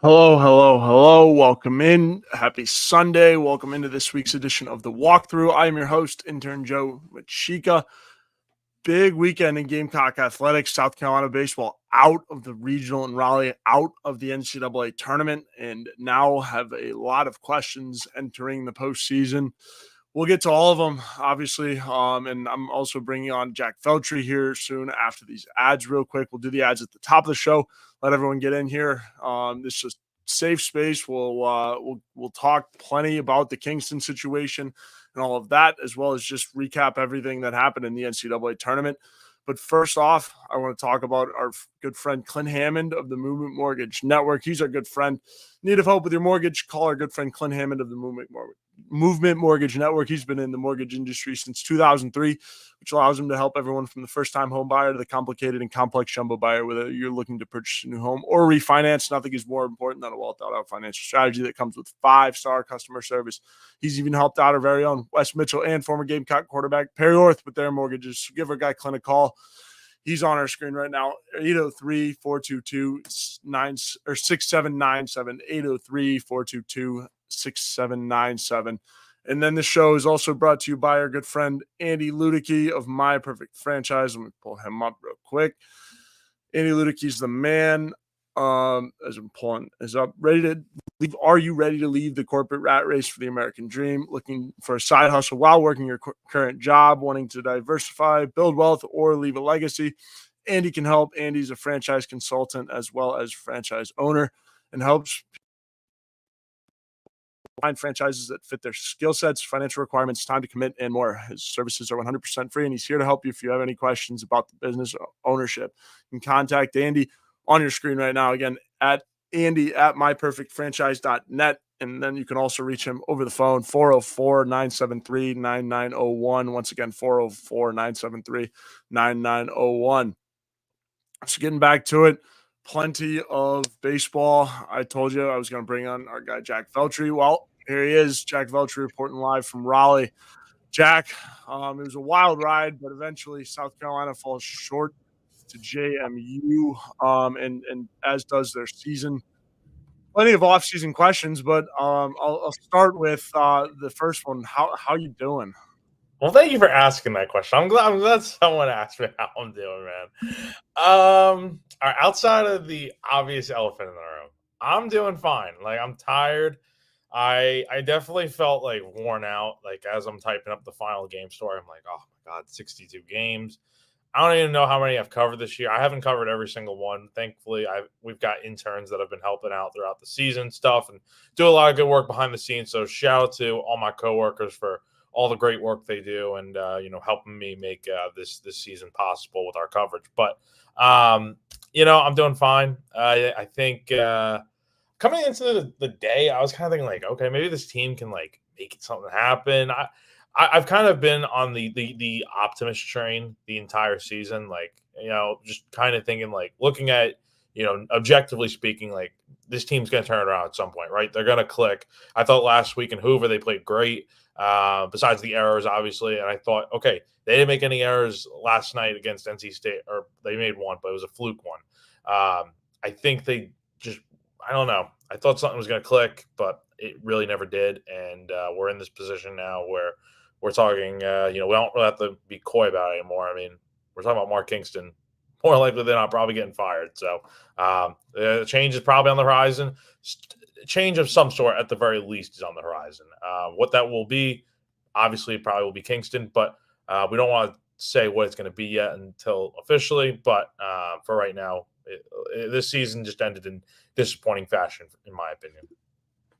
Hello, hello, hello. Welcome in. Happy Sunday. Welcome into this week's edition of The Walkthrough. I am your host, Intern Joe Macheca. Big weekend in Gamecock athletics. South Carolina baseball out of the regional in Raleigh, out of the NCAA tournament, and now have a lot of questions entering the postseason. We'll get to all of them, obviously, and I'm also bringing on Jack Feltry here soon after these ads real quick. We'll do the ads at the top of the show. Let everyone get in here. This is a safe space. We'll talk plenty about the Kingston situation and all of that, as well as just recap everything that happened in the NCAA tournament. But first off, I want to talk about our good friend Clint Hammond of the Movement Mortgage Network. He's our good friend. Need of help with your mortgage? Call our good friend Clint Hammond of the Movement Mortgage Network. He's been in the mortgage industry since 2003, which allows him to help everyone from the first-time home buyer to the complicated and complex jumbo buyer, whether you're looking to purchase a new home or refinance. Nothing is more important than a well-thought-out financial strategy that comes with 5-star customer service. He's even helped out our very own Wes Mitchell and former Gamecock quarterback Perry Orth with their mortgages. So give our guy Clint a call. He's on our screen right now, 803-422-6797, 803-422-6797. And then the show is also brought to you by our good friend Andy Luedecke of My Perfect Franchise. Let me pull him up real quick. Andy Luedecke's the man. As I'm pulling is up, ready to leave. Are you ready to leave the corporate rat race for the American dream? Looking for a side hustle while working your current job, wanting to diversify, build wealth, or leave a legacy? Andy can help. Andy's a franchise consultant as well as franchise owner and helps find franchises that fit their skill sets, financial requirements, time to commit, and more. His services are 100% free, and he's here to help you if you have any questions about the business ownership. You can contact Andy on your screen right now, again, at Andy at myperfectfranchise.net. And then you can also reach him over the phone, 404-973-9901. Once again, 404-973-9901. So getting back to it, plenty of baseball. I told you I was going to bring on our guy, Jack Feltry. Well, here he is, Jack Feltry reporting live from Raleigh. Jack, it was a wild ride, but eventually South Carolina falls short to JMU, and as does their season. Plenty of off-season questions, but I'll start with the first one. How you doing? Well, thank you for asking that question. I'm glad someone asked me how I'm doing, man. All right, outside of the obvious elephant in the room, I'm doing fine. Like, I'm tired. I definitely felt like worn out. Like, as I'm typing up the final game story, I'm like, oh my God, 62 games. I don't even know how many I've covered this year. I haven't covered every single one. Thankfully, we've got interns that have been helping out throughout the season stuff and do a lot of good work behind the scenes. So shout out to all my coworkers for all the great work they do and helping me make this season possible with our coverage. But I'm doing fine. I think coming into the day, I was kind of thinking like, okay, maybe this team can like make something happen. I've kind of been on the optimist train the entire season, like, just kind of thinking like looking at, objectively speaking, like this team's going to turn it around at some point, right? They're going to click. I thought last week in Hoover, they played great, besides the errors, obviously. And I thought, okay, they didn't make any errors last night against NC State, or they made one, but it was a fluke one. I think they just, I don't know. I thought something was going to click, but it really never did. And we're in this position now where we're talking, we don't really have to be coy about it anymore. I mean, we're talking about Mark Kingston. More likely than not, probably getting fired. So the change is probably on the horizon. Change of some sort, at the very least, is on the horizon. What that will be, obviously, it probably will be Kingston, but we don't want to say what it's going to be yet until officially. But for right now, this season just ended in disappointing fashion, in my opinion.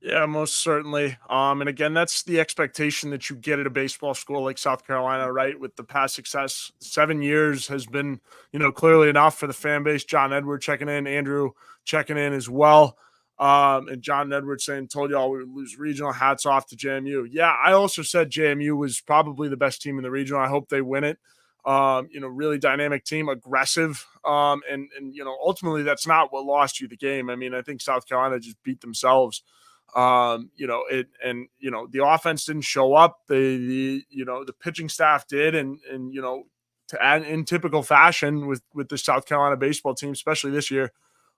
Yeah, most certainly. And again, that's the expectation that you get at a baseball school like South Carolina, right? With the past success, 7 years has been, clearly enough for the fan base. John Edward checking in, Andrew checking in as well. And John Edwards saying, told y'all we would lose regional. Hats off to JMU. Yeah, I also said JMU was probably the best team in the regional. I hope they win it. Really dynamic team, aggressive. And ultimately that's not what lost you the game. I mean, I think South Carolina just beat themselves. The offense didn't show up. The pitching staff did. And in typical fashion with the South Carolina baseball team, especially this year.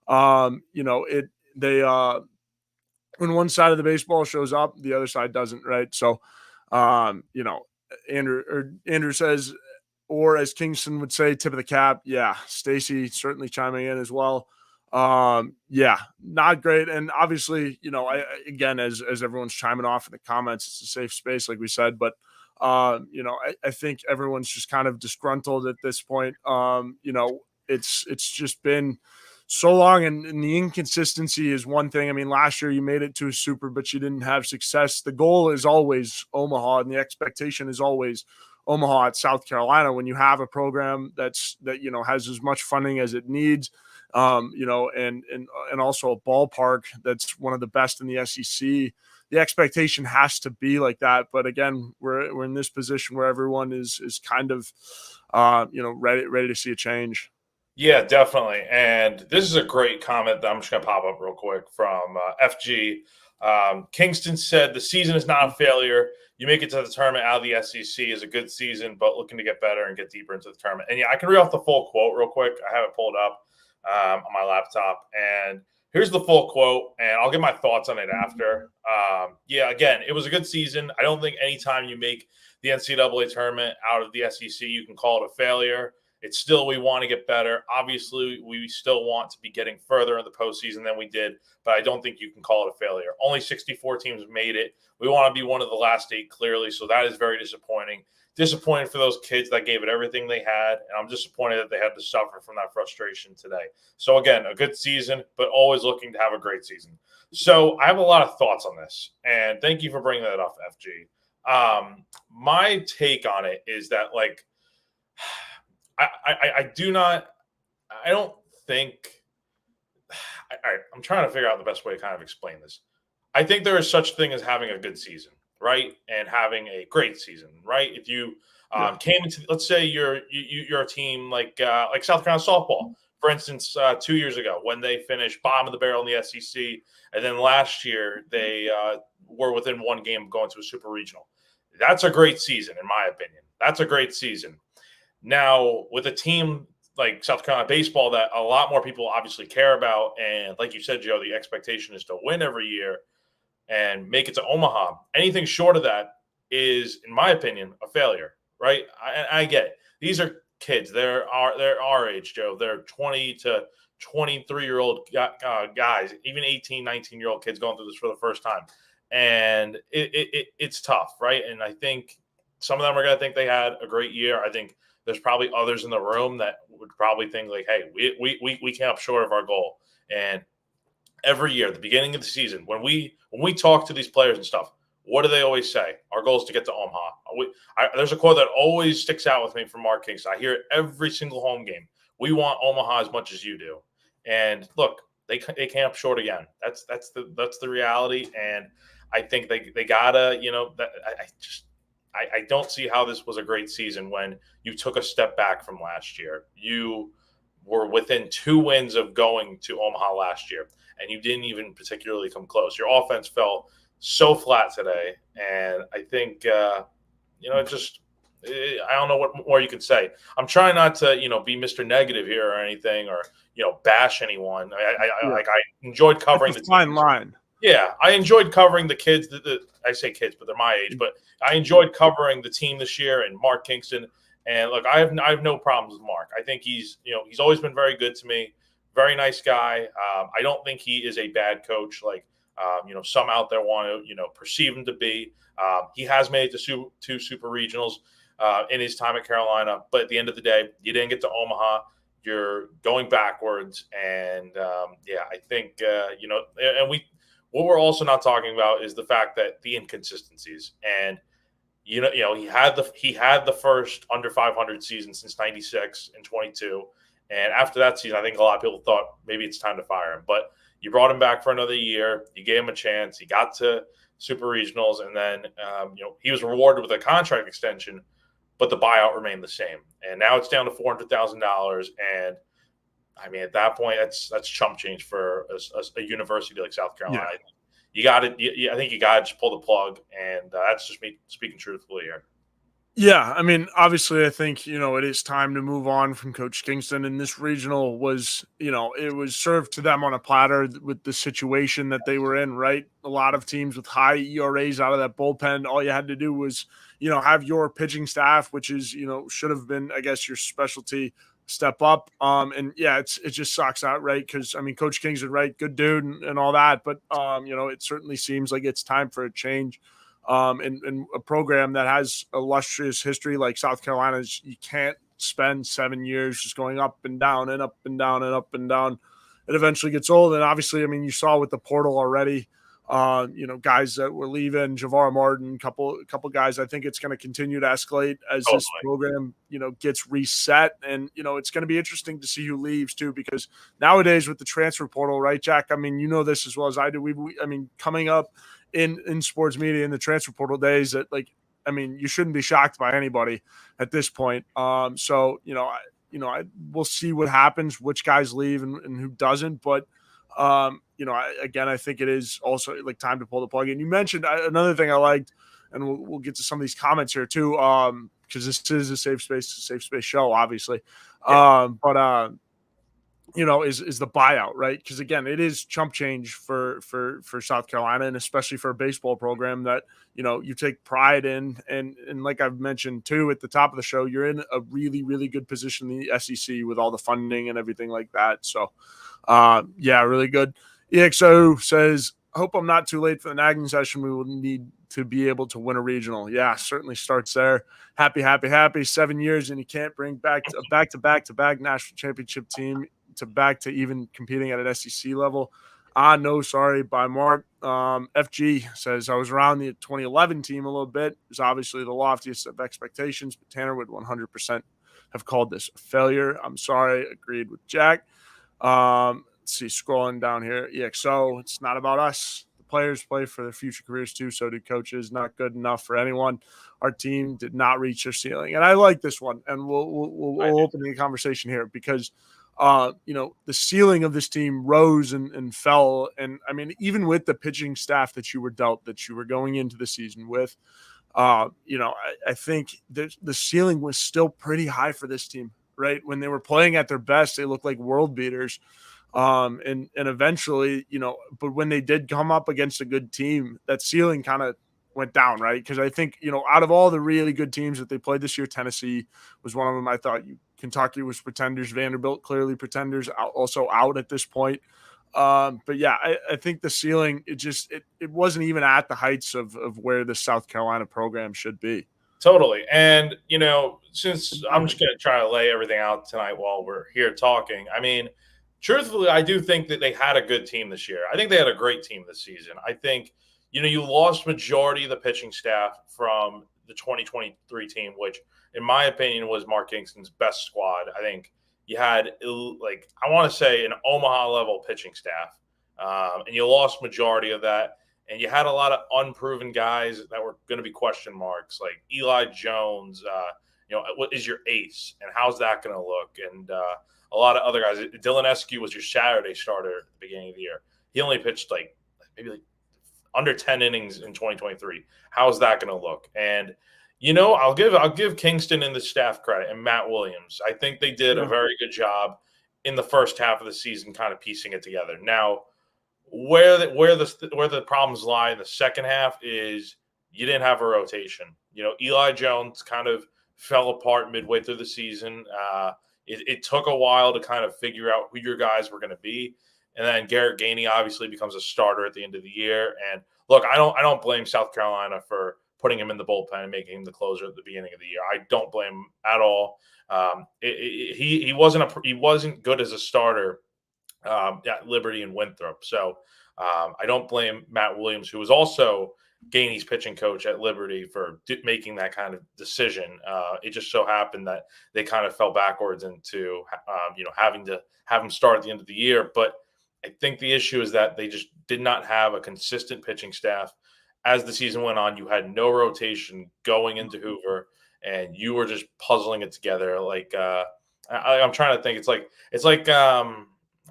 When one side of the baseball shows up, the other side doesn't, right? So, Andrew says, or as Kingston would say, tip of the cap. Yeah, Stacy certainly chiming in as well. Yeah, not great. And obviously, again, as everyone's chiming off in the comments, it's a safe space, like we said, but I think everyone's just kind of disgruntled at this point. It's just been so long, and the inconsistency is one thing. I mean, last year you made it to a super, but you didn't have success. The goal is always Omaha, and the expectation is always Omaha at South Carolina. When you have a program that has as much funding as it needs, and also a ballpark that's one of the best in the SEC, the expectation has to be like that. But again, we're in this position where everyone is kind of ready to see a change. Yeah, definitely. And this is a great comment that I'm just going to pop up real quick from FG. Kingston said, the season is not a failure. You make it to the tournament out of the SEC is a good season, but looking to get better and get deeper into the tournament. And yeah, I can read off the full quote real quick. I have it pulled up on my laptop. And here's the full quote, and I'll give my thoughts on it after. Again, it was a good season. I don't think anytime you make the NCAA tournament out of the SEC, you can call it a failure. It's still, we want to get better. Obviously, we still want to be getting further in the postseason than we did, but I don't think you can call it a failure. Only 64 teams made it. We want to be one of the last 8, clearly, so that is very disappointing. Disappointed for those kids that gave it everything they had, and I'm disappointed that they had to suffer from that frustration today. So, again, a good season, but always looking to have a great season. So I have a lot of thoughts on this, and thank you for bringing that up, FG. My take on it is that, I'm trying to figure out the best way to kind of explain this. I think there is such thing as having a good season, right? And having a great season, right? If you came into, let's say you're a team like South Carolina softball, for instance, 2 years ago when they finished bottom of the barrel in the SEC, and then last year they were within one game of going to a super regional. That's a great season, in my opinion. That's a great season. Now, with a team like South Carolina baseball that a lot more people obviously care about, and like you said, Joe, the expectation is to win every year and make it to Omaha. Anything short of that is, in my opinion, a failure, right? I get it. These are kids. They're our age, Joe. They're 20 to 23-year-old guys, even 18, 19-year-old kids going through this for the first time. And it's tough, right? And I think some of them are going to think they had a great year. I think there's probably others in the room that would probably think like, hey, we came up short of our goal. And every year, at the beginning of the season, when we talk to these players and stuff, what do they always say? Our goal is to get to Omaha. There's a quote that always sticks out with me from Mark Kingston. I hear it every single home game. We want Omaha as much as you do. And look, they came up short again. That's the reality. And I think they gotta, I don't see how this was a great season when you took a step back from last year. You were within 2 wins of going to Omaha last year, and you didn't even particularly come close. Your offense fell so flat today, and I think, I don't know what more you could say. I'm trying not to, be Mr. Negative here or anything, or, bash anyone. I enjoyed covering the fine line. Yeah, I enjoyed covering the kids. I say kids, but they're my age. But I enjoyed covering the team this year and Mark Kingston. And look, I have no problems with Mark. I think he's always been very good to me. Very nice guy. I don't think he is a bad coach like some out there want to perceive him to be. He has made it to 2 super regionals in his time at Carolina. But at the end of the day, you didn't get to Omaha. You're going backwards. And I think and what we're also not talking about is the fact that the inconsistencies, and he had the first under 500 season since '96 and 22, and after that season, I think a lot of people thought maybe it's time to fire him. But you brought him back for another year. You gave him a chance. He got to super regionals, and then he was rewarded with a contract extension, but the buyout remained the same. And now it's down to $400,000, and I mean, at that point, that's chump change for a university like South Carolina. Yeah. You got it. I think you got to just pull the plug, and that's just me speaking truthfully here. Yeah, I mean, obviously, I think, it is time to move on from Coach Kingston. And this regional was, it was served to them on a platter with the situation that they were in, right? A lot of teams with high ERAs out of that bullpen, all you had to do was, have your pitching staff, which is, should have been, I guess, your specialty, step up. And yeah, it just sucks out, right? Because I mean, Coach Kingston, right, good dude and all that, but it certainly seems like it's time for a change. In a program that has illustrious history like South Carolina's, you can't spend 7 years just going up and down and up and down and up and down. It eventually gets old. And obviously, I mean, you saw with the portal already, guys that were leaving, Javara Martin, couple guys. I think it's going to continue to escalate as this Totally. program, gets reset. And, it's going to be interesting to see who leaves too, because nowadays with the transfer portal, right, Jack? I mean, you know this as well as I do. I mean, coming up in sports media in the transfer portal days that I mean, you shouldn't be shocked by anybody at this point. So we'll see what happens, which guys leave and who doesn't. But I think it is also like time to pull the plug. And you mentioned another thing I liked, and we'll get to some of these comments here too, because this is a safe space show, obviously. Yeah. But is the buyout, right? Because again, it is chump change for South Carolina, and especially for a baseball program that you take pride in, and like I've mentioned too at the top of the show, you're in a really really good position in the SEC with all the funding and everything like that. So, yeah, really good. EXO says, "Hope I'm not too late for the nagging session. We will need to be able to win a regional." Yeah, certainly starts there. Happy. 7 years and you can't bring back a back-to-back national championship team to back to even competing at an SEC level. No, sorry, by Mark. FG says, I was around the 2011 team a little bit. It was obviously the loftiest of expectations, but Tanner would 100% have called this a failure. I'm sorry. Agreed with Jack. Let's see, scrolling down here. EXO, it's not about us. The players play for their future careers too. So do coaches. Not good enough for anyone. Our team did not reach their ceiling. And I like this one. And we'll open the conversation here because the ceiling of this team rose and fell. And I mean, even with the pitching staff that you were dealt, that you were going into the season with, I think the ceiling was still pretty high for this team, right? When they were playing at their best, they looked like world beaters. And eventually, but when they did come up against a good team, that ceiling kind of went down, right? Because I think, out of all the really good teams that they played this year, Tennessee was one of them. I thought Kentucky was pretenders, Vanderbilt clearly pretenders, also out at this point. But yeah, I think the ceiling, it wasn't even at the heights of where the South Carolina program should be. Totally. And, since I'm just going to try to lay everything out tonight while we're here talking, I mean, truthfully, I do think that they had a good team this year. I think they had a great team this season. I think, you lost majority of the pitching staff from the 2023 team, which, in my opinion, was Mark Kingston's best squad. I think you had, like, I want to say an Omaha level pitching staff, and you lost majority of that. And you had a lot of unproven guys that were going to be question marks, like Eli Jones. What is your ace, and how's that going to look? And a lot of other guys. Dylan Eskew was your Saturday starter at the beginning of the year. He only pitched maybe under 10 innings in 2023. How's that going to look? And I'll give Kingston and the staff credit and Matt Williams. I think they did a very good job in the first half of the season, kind of piecing it together. Now, where the problems lie in the second half is you didn't have a rotation. Eli Jones kind of fell apart midway through the season. It took a while to kind of figure out who your guys were going to be, and then Garrett Gainey obviously becomes a starter at the end of the year. And look, I don't blame South Carolina for putting him in the bullpen and making him the closer at the beginning of the year. I don't blame him at all. He wasn't good as a starter at Liberty and Winthrop. So I don't blame Matt Williams, who was also Gainey's pitching coach at Liberty, for making that kind of decision. It just so happened that they kind of fell backwards into having to have him start at the end of the year. But I think the issue is that they just did not have a consistent pitching staff. As the season went on, you had no rotation going into Hoover, and you were just puzzling it together. I'm trying to think. It's like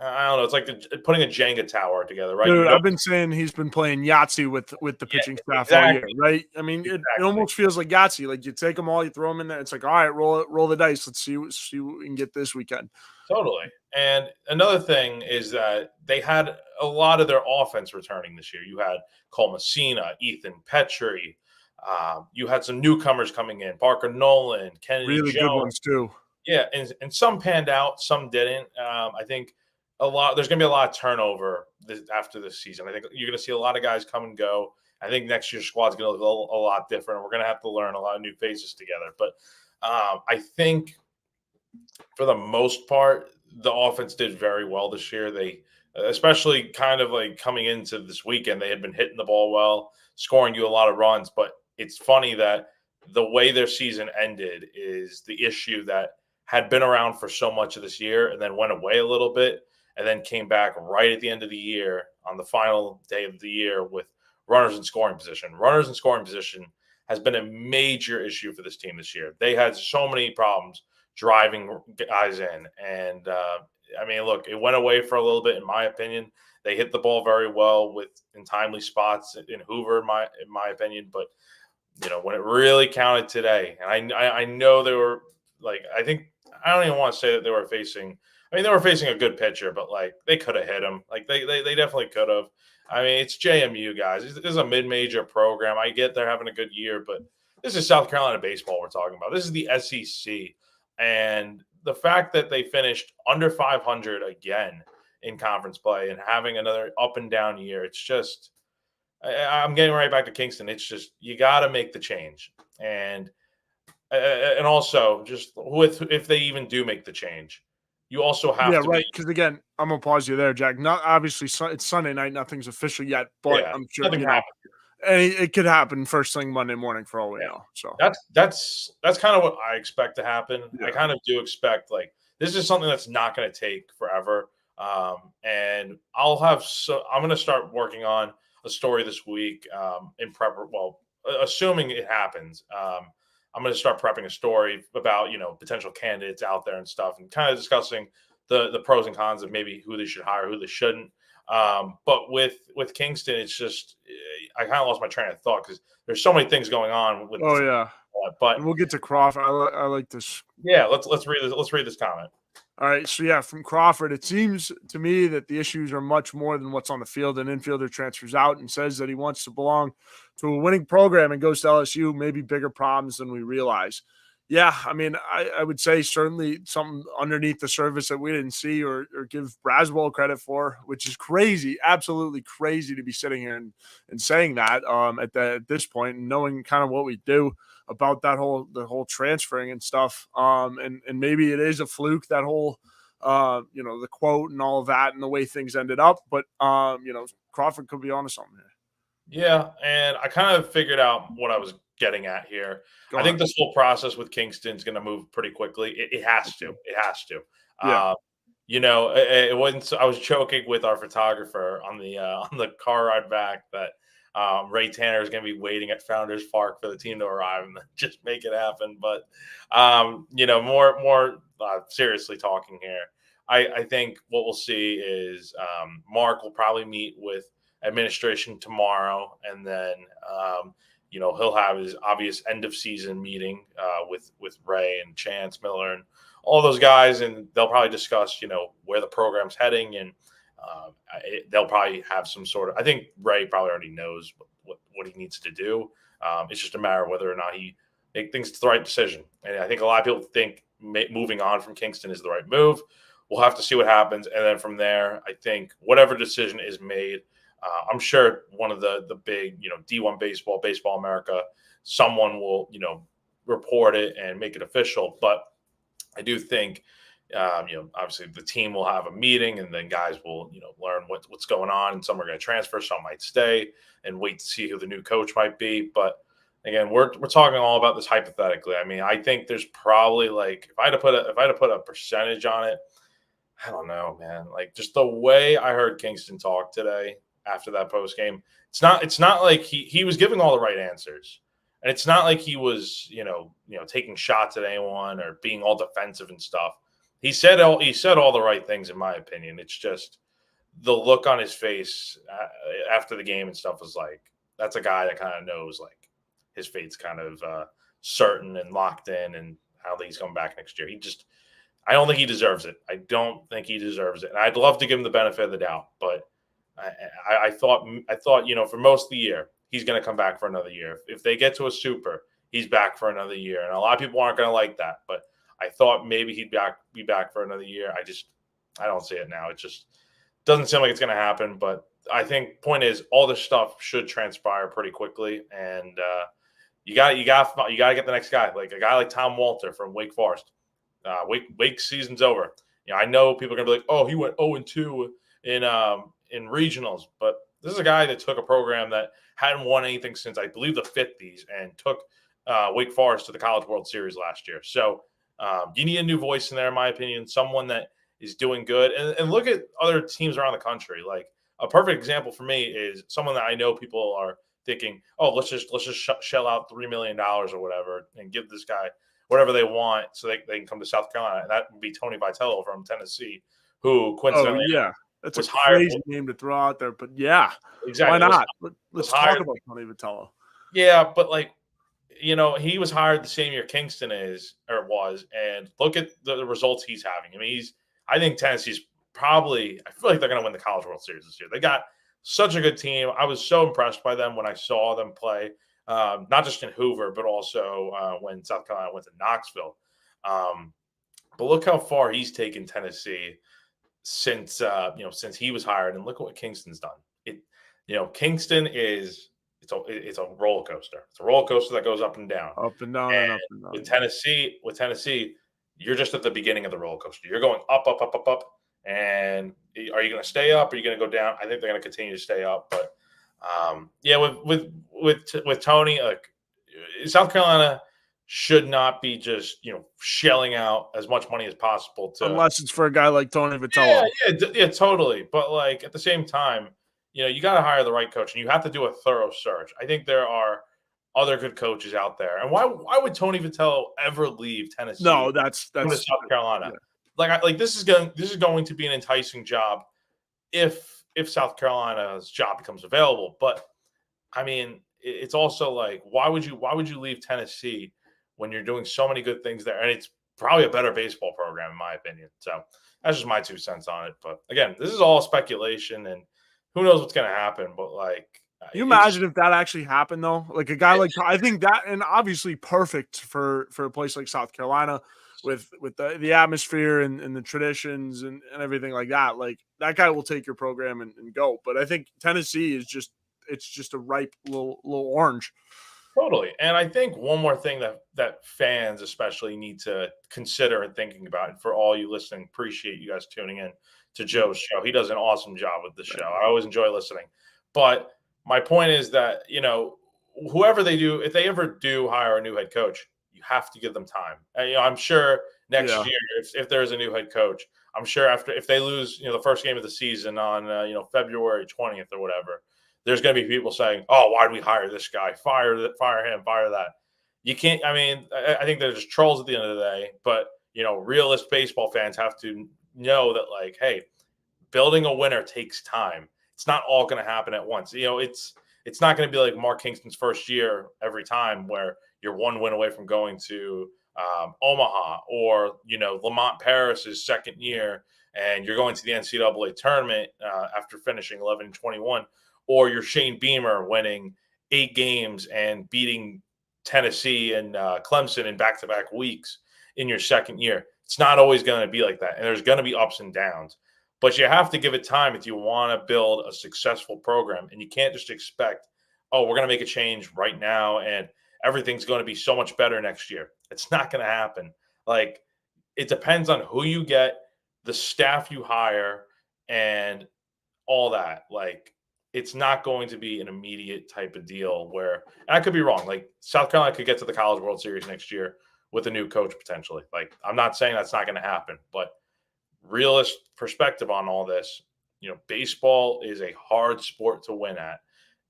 I don't know. It's like putting a Jenga tower together, right? Dude, I've been saying he's been playing Yahtzee with the pitching staff all year, exactly, right? I mean, it exactly. almost feels like Yahtzee. Like you take them all, you throw them in there. It's like, all right, roll the dice. Let's see what we can get this weekend. Totally. And another thing is that they had a lot of their offense returning this year. You had Cole Messina, Ethan Petrie. You had some newcomers coming in, Parker Nolan, Kennedy Really good Jones. ones too. Yeah, and some panned out, some didn't. I think there's going to be a lot of turnover after this season. I think you're going to see a lot of guys come and go. I think next year's squad's going to look a lot different. We're going to have to learn a lot of new faces together. But I think for the most part, the offense did very well this year. They, especially kind of like coming into this weekend, they had been hitting the ball well, scoring you a lot of runs. But it's funny that the way their season ended is the issue that had been around for so much of this year and then went away a little bit and then came back right at the end of the year on the final day of the year with runners in scoring position. Runners in scoring position has been a major issue for this team this year. They had so many problems driving guys in. And I mean, look, it went away for a little bit, in my opinion. They hit the ball very well in timely spots in Hoover, in my opinion. But when it really counted today, and I know they were like, I don't even want to say that they were facing. I mean, they were facing a good pitcher, but like they could have hit him. Like they definitely could have. I mean, it's JMU, guys. This is a mid-major program. I get they're having a good year, but this is South Carolina baseball we're talking about. This is the SEC. And the fact that they finished under 500 again in conference play and having another up and down year, it's just, I'm getting right back to Kingston. It's just, you got to make the change. And also just if they even do make the change, you also have Yeah, to be, right. Because again, I'm gonna pause you there, Jack. Not obviously, it's Sunday night. Nothing's official yet, but yeah, I'm sure nothing happened. it could happen first thing Monday morning for all we Yeah. know. So That's kind of what I expect to happen. I yeah, kind of do expect like this is something that's not going to take forever. And I'm going to start working on a story this week in prep. Well, assuming it happens, I'm going to start prepping a story about potential candidates out there and stuff, and kind of discussing the pros and cons of maybe who they should hire, who they shouldn't. But with Kingston, it's just I kind of lost my train of thought because there's so many things going on with. oh yeah, But and we'll get to Crawford. I like this. yeah, let's read this. Let's read this comment. All right, so yeah, from Crawford, it seems to me that the issues are much more than what's on the field. An infielder transfers out and says that he wants to belong to a winning program and goes to LSU, maybe bigger problems than we realize. Yeah, I mean, I would say certainly something underneath the surface that we didn't see or give Braswell credit for, which is crazy, absolutely crazy to be sitting here and saying that at this point and knowing kind of what we do about the whole transferring and stuff. And maybe it is a fluke, that whole the quote and all of that and the way things ended up. But Crawford could be onto something here. Yeah, and I kind of figured out what I was getting at here. Go I think ahead. this whole process with Kingston is going to move pretty quickly. It has to. It has to. Yeah. It wasn't. I was joking with our photographer on the car ride back that Ray Tanner is going to be waiting at Founders Park for the team to arrive and just make it happen. But more seriously talking here, I think what we'll see is Mark will probably meet with administration tomorrow, and then he'll have his obvious end of season meeting with Ray and Chance Miller and all those guys, and they'll probably discuss where the program's heading, and they'll probably have some sort of. I think Ray probably already knows what he needs to do. It's just a matter of whether or not he thinks it's the right decision, and I think a lot of people think moving on from Kingston is the right move. We'll have to see what happens, and then from there, I think whatever decision is made. I'm sure one of the big, D1 Baseball America, someone will, report it and make it official. But I do think, obviously the team will have a meeting and then guys will, learn what's going on. And some are going to transfer, some might stay and wait to see who the new coach might be. But again, we're talking all about this hypothetically. I mean, I think there's probably like if I had to put a percentage on it, I don't know, man. Like just the way I heard Kingston talk today after that post game, it's not like he was giving all the right answers, and it's not like he was taking shots at anyone or being all defensive and stuff. he said all the right things in my opinion. It's just the look on his face after the game and stuff was like, that's a guy that kind of knows like his fate's kind of certain and locked in, and how he's coming back next year. I don't think he deserves it. I don't think he deserves it. And I'd love to give him the benefit of the doubt, but I thought, for most of the year, he's going to come back for another year. If they get to a super, he's back for another year. And a lot of people aren't going to like that, but I thought maybe he'd be back for another year. I don't see it now. It just doesn't seem like it's going to happen. But I think point is, all this stuff should transpire pretty quickly, and you got to get the next guy, like a guy like Tom Walter from Wake Forest. Wake season's over. I know people are going to be like, oh, he went 0-2 in regionals, but this is a guy that took a program that hadn't won anything since, I believe, the 50s, and took Wake Forest to the College World Series last year. So you need a new voice in there, in my opinion, someone that is doing good. And look at other teams around the country. Like, a perfect example for me is someone that I know people are thinking, oh, let's just shell out $3 million or whatever and give this guy whatever they want so they can come to South Carolina. And that would be Tony Vitello from Tennessee, who coincidentally that's was a hired. Crazy name to throw out there, but yeah, exactly. Why not? Let's talk about Tony Vitello. Yeah, but like, he was hired the same year Kingston was, and look at the results he's having. I mean, I think Tennessee's probably, I feel like they're going to win the College World Series this year. They got such a good team. I was so impressed by them when I saw them play, not just in Hoover, but also when South Carolina went to Knoxville. But look how far he's taken Tennessee since he was hired, and look at what Kingston's done. Kingston is it's a roller coaster. It's a roller coaster that goes up and down. Up and down and up and down. With Tennessee, you're just at the beginning of the roller coaster. You're going up, up, up, up, up. And are you going to stay up? Or are you going to go down? I think they're going to continue to stay up. But with Tony, like, South Carolina should not be just shelling out as much money as possible unless it's for a guy like Tony Vitello. Yeah, totally. But like at the same time, you got to hire the right coach, and you have to do a thorough search. I think there are other good coaches out there. And why would Tony Vitello ever leave Tennessee? No, that's to South Carolina. Yeah. This is going to be an enticing job if South Carolina's job becomes available. But I mean, it's also like, why would you leave Tennessee when you're doing so many good things there? And it's probably a better baseball program, in my opinion. So that's just my 2 cents on it. But again, this is all speculation, and who knows what's going to happen. But like, you imagine if that actually happened, though? Like a guy like, I think that, and obviously perfect for a place like South Carolina with the atmosphere and the traditions and everything like that. Like, that guy will take your program and go. But I think Tennessee is just a ripe little orange. Totally. And I think one more thing that fans especially need to consider and thinking about, and for all you listening, appreciate you guys tuning in to Joe's show. He does an awesome job with the show. I always enjoy listening. But my point is that, whoever they do, if they ever do hire a new head coach, you have to give them time. And, I'm sure next year, if there's a new head coach, I'm sure if they lose, the first game of the season on, February 20th or whatever, there's going to be people saying, oh, why did we hire this guy? Fire him, fire that. You can't, I think they're just trolls at the end of the day, but, realist baseball fans have to know that, like, hey, building a winner takes time. It's not all going to happen at once. It's not going to be like Mark Kingston's first year every time, where you're one win away from going to Omaha, or Lamont Paris's second year and you're going to the NCAA tournament after finishing 11-21, or you're Shane Beamer winning 8 games and beating Tennessee and Clemson in back-to-back weeks in your second year. It's not always going to be like that, and there's going to be ups and downs. But you have to give it time if you want to build a successful program. And you can't just expect, oh, we're going to make a change right now and everything's going to be so much better next year. It's not going to happen. Like, it depends on who you get, the staff you hire, and all that. Like, it's not going to be an immediate type of deal where, and I could be wrong, like South Carolina could get to the College World Series next year with a new coach potentially. Like, I'm not saying that's not going to happen, but realist perspective on all this, baseball is a hard sport to win at,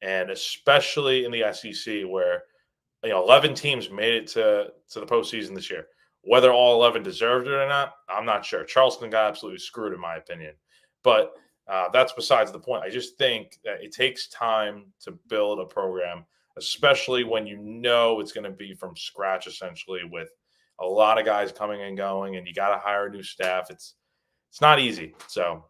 and especially in the SEC where 11 teams made it to the postseason this year. Whether all 11 deserved it or not, I'm not sure. Charleston got absolutely screwed, in my opinion. But that's besides the point. I just think that it takes time to build a program, especially when you know it's going to be from scratch, essentially, with a lot of guys coming and going, and you got to hire new staff. It's not easy. So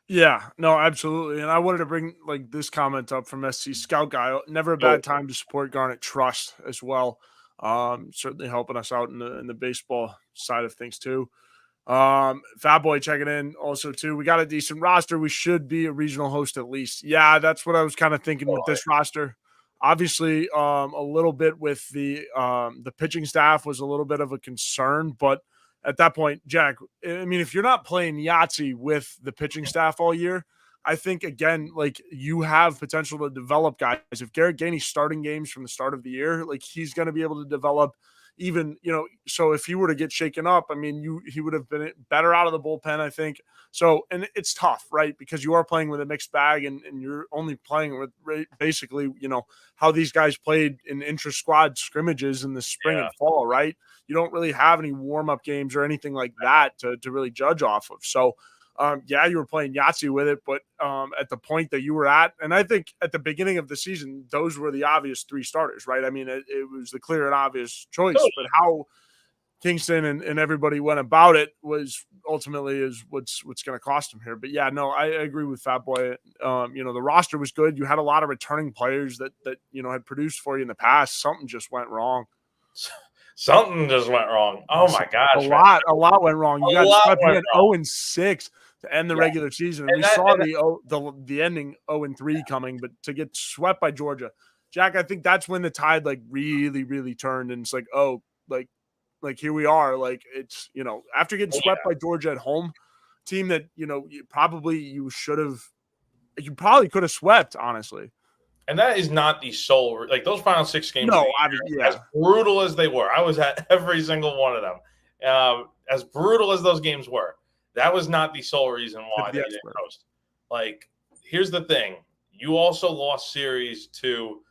Yeah, no, absolutely. And I wanted to bring like this comment up from SC Scout Guy. Never a go bad time to support Garnet Trust as well. Certainly helping us out in the baseball side of things too. Fat Boy checking in also too. We got a decent roster. We should be a regional host at least. Yeah, that's what I was kind of thinking with this roster. Obviously, a little bit with the pitching staff was a little bit of a concern, but at that point, Jack, I mean, if you're not playing Yahtzee with the pitching staff all year, I think again, like you have potential to develop guys. If Garrett Gainey's starting games from the start of the year, like he's going to be able to develop even, so if he were to get shaken up, I mean, he would have been better out of the bullpen, I think. So, and it's tough, right? Because you are playing with a mixed bag and you're only playing with basically, how these guys played in intra-squad scrimmages in the spring yeah. and fall, right? You don't really have any warm-up games or anything like that to really judge off of. So, yeah, you were playing Yahtzee with it, but at the point that you were at, and I think at the beginning of the season, those were the obvious three starters, right? I mean, it was the clear and obvious choice, but how Kingston and everybody went about it was ultimately is what's going to cost them here. But yeah, no, I agree with Fat Boy. The roster was good. You had a lot of returning players that had produced for you in the past. Something just went wrong. Something just went wrong. Oh my gosh, a lot went wrong. You got swept. You went 0-6 to end the regular season. And we saw the ending 0-3 coming, but to get swept by Georgia, Jack, I think that's when the tide like really, really turned, and it's like, oh, like here we are. Like it's after getting swept by Georgia at home, team that you probably could have swept, honestly. And that is not the sole, like those final 6 games. No, as brutal as they were, I was at every single one of them. As brutal as those games were, that was not the sole reason why they didn't host. Like, here's the thing: you also lost series to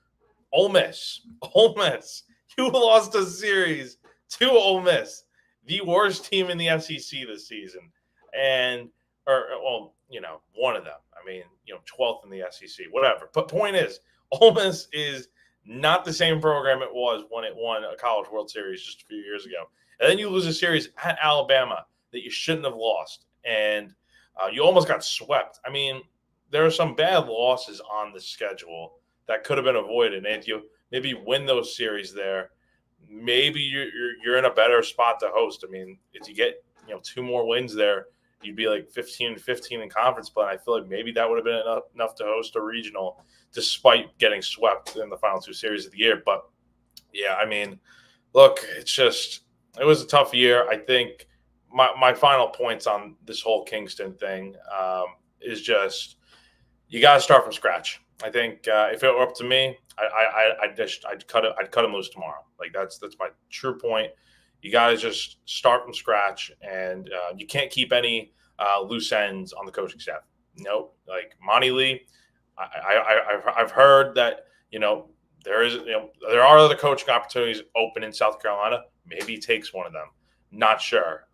Ole Miss. Ole Miss, you lost a series to Ole Miss, the worst team in the SEC this season, one of them. I mean, 12th in the SEC, whatever. But point is, Ole Miss is not the same program it was when it won a College World Series just a few years ago. And then you lose a series at Alabama that you shouldn't have lost, and you almost got swept. I mean, there are some bad losses on the schedule that could have been avoided. And if you maybe win those series there, maybe you're in a better spot to host. I mean, if you get 2 more wins there, you'd be like 15-15 in conference play. I feel like maybe that would have been enough to host a regional, despite getting swept in the final 2 series of the year. But yeah, I mean, look, it was a tough year. I think my final points on this whole Kingston thing is just you got to start from scratch. I think if it were up to me, I'd cut him loose tomorrow. Like that's my true point. You got to just start from scratch, and you can't keep any loose ends on the coaching staff. Nope. Like Monty Lee, I've heard that there are other coaching opportunities open in South Carolina. Maybe he takes one of them. Not sure,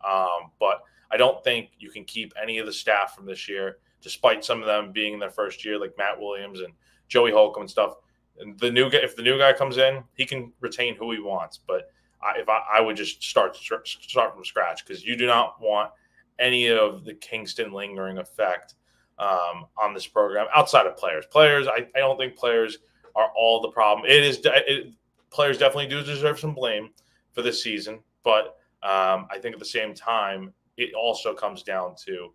but I don't think you can keep any of the staff from this year, despite some of them being in their first year, like Matt Williams and Joey Holcomb and stuff. And if the new guy comes in, he can retain who he wants, but I would just start from scratch, because you do not want any of the Kingston lingering effect on this program outside of players. I don't think players are all the problem. Players definitely do deserve some blame for this season, but I think at the same time, it also comes down to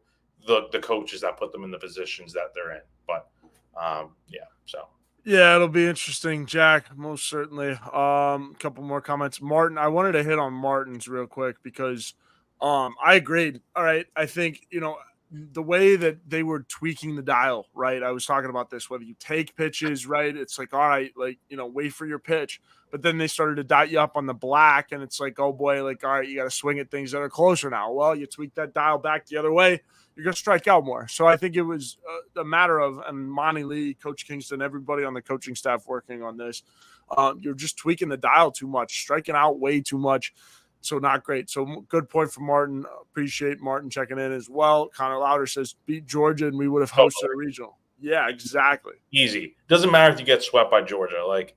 the coaches that put them in the positions that they're in. But yeah, it'll be interesting, Jack, most certainly. A couple more comments. Martin, I wanted to hit on Martin's real quick because I agreed. All right. I think, the way that they were tweaking the dial, right? I was talking about this, whether you take pitches, right? It's like, all right, like, wait for your pitch. But then they started to dot you up on the black, and it's like, oh boy, like, all right, you got to swing at things that are closer now. Well, you tweak that dial back the other way, you're going to strike out more. So I think it was a matter of, and Monty Lee, Coach Kingston, everybody on the coaching staff working on this, you're just tweaking the dial too much, striking out way too much. So not great. So good point from Martin. Appreciate Martin checking in as well. Connor Louder says beat Georgia and we would have hosted a regional. Yeah, exactly. Easy. Doesn't matter if you get swept by Georgia. Like,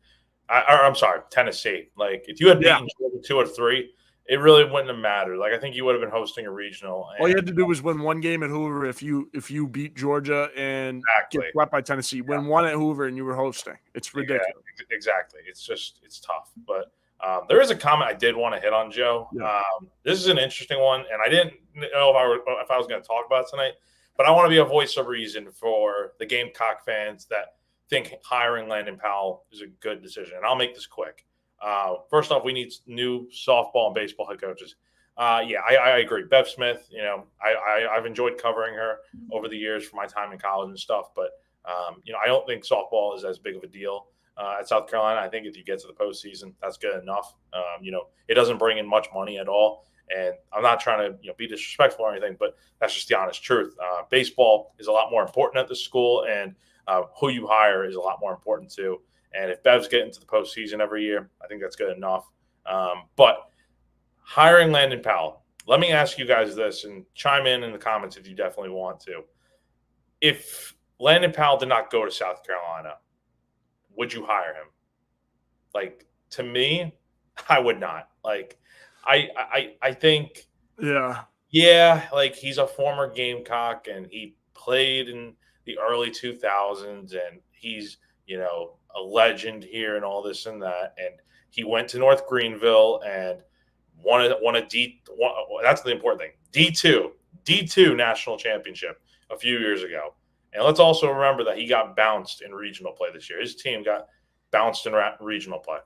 I'm sorry, Tennessee. Like, if you had beaten Georgia 2 or 3, it really wouldn't have mattered. Like, I think you would have been hosting a regional. All you had to do was win one game at Hoover if you beat Georgia and get swept by Tennessee. Win one at Hoover and you were hosting. It's ridiculous. Yeah, exactly. It's tough. But there is a comment I did want to hit on, Joe. Yeah. This is an interesting one, and I didn't know if I was going to talk about it tonight. But I want to be a voice of reason for the Gamecock fans that think hiring Landon Powell is a good decision. And I'll make this quick. First off, we need new softball and baseball head coaches. I agree. Bev Smith, I've enjoyed covering her over the years for my time in college and stuff. But, I don't think softball is as big of a deal at South Carolina. I think if you get to the postseason, that's good enough. It doesn't bring in much money at all. And I'm not trying to be disrespectful or anything, but that's just the honest truth. Baseball is a lot more important at this school, and who you hire is a lot more important too. And if Bev's getting to the postseason every year, I think that's good enough. But hiring Landon Powell, let me ask you guys this, and chime in the comments if you definitely want to. If Landon Powell did not go to South Carolina, would you hire him? Like, to me, I would not. Like, I think, like, he's a former Gamecock and he played in the early 2000s and he's, a legend here and all this and that. And he went to North Greenville and won that's the important thing. D2 national championship a few years ago. And let's also remember that he got bounced in regional play this year. His team got bounced in regional play.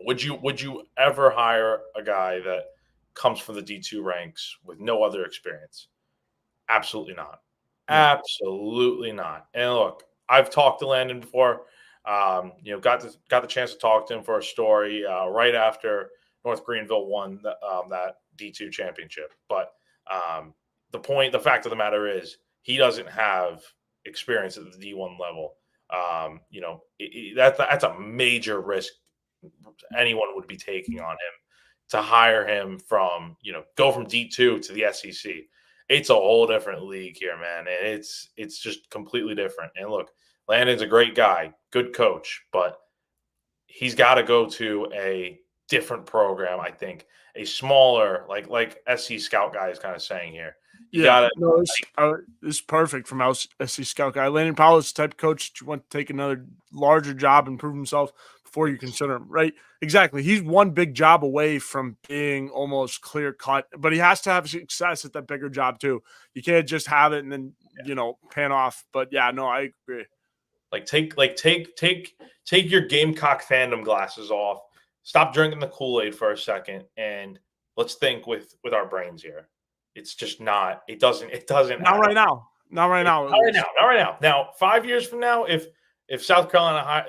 Would you ever hire a guy that comes from the D2 ranks with no other experience? Absolutely not. Absolutely not. And look, I've talked to Landon before. Got the chance to talk to him for a story right after North Greenville won that D2 championship. But the fact of the matter is, he doesn't have experience at the D1 level. That's a major risk anyone would be taking on him to hire him from, go from D2 to the SEC. It's a whole different league here, man. And it's just completely different. And look, Landon's a great guy, good coach, but he's got to go to a different program, I think. A smaller, like SC Scout guy is kind of saying here. This is perfect from our SC Scout guy. Landon Powell is the type of coach that you want to take another larger job and prove himself before you consider him, right? Exactly. He's one big job away from being almost clear cut, but he has to have success at that bigger job too. You can't just have it and then pan off. But I agree. Take your Gamecock fandom glasses off. Stop drinking the Kool-Aid for a second, and let's think with our brains here. It's just not. It doesn't. Not right now. Not right now. Now, 5 years from now, if South Carolina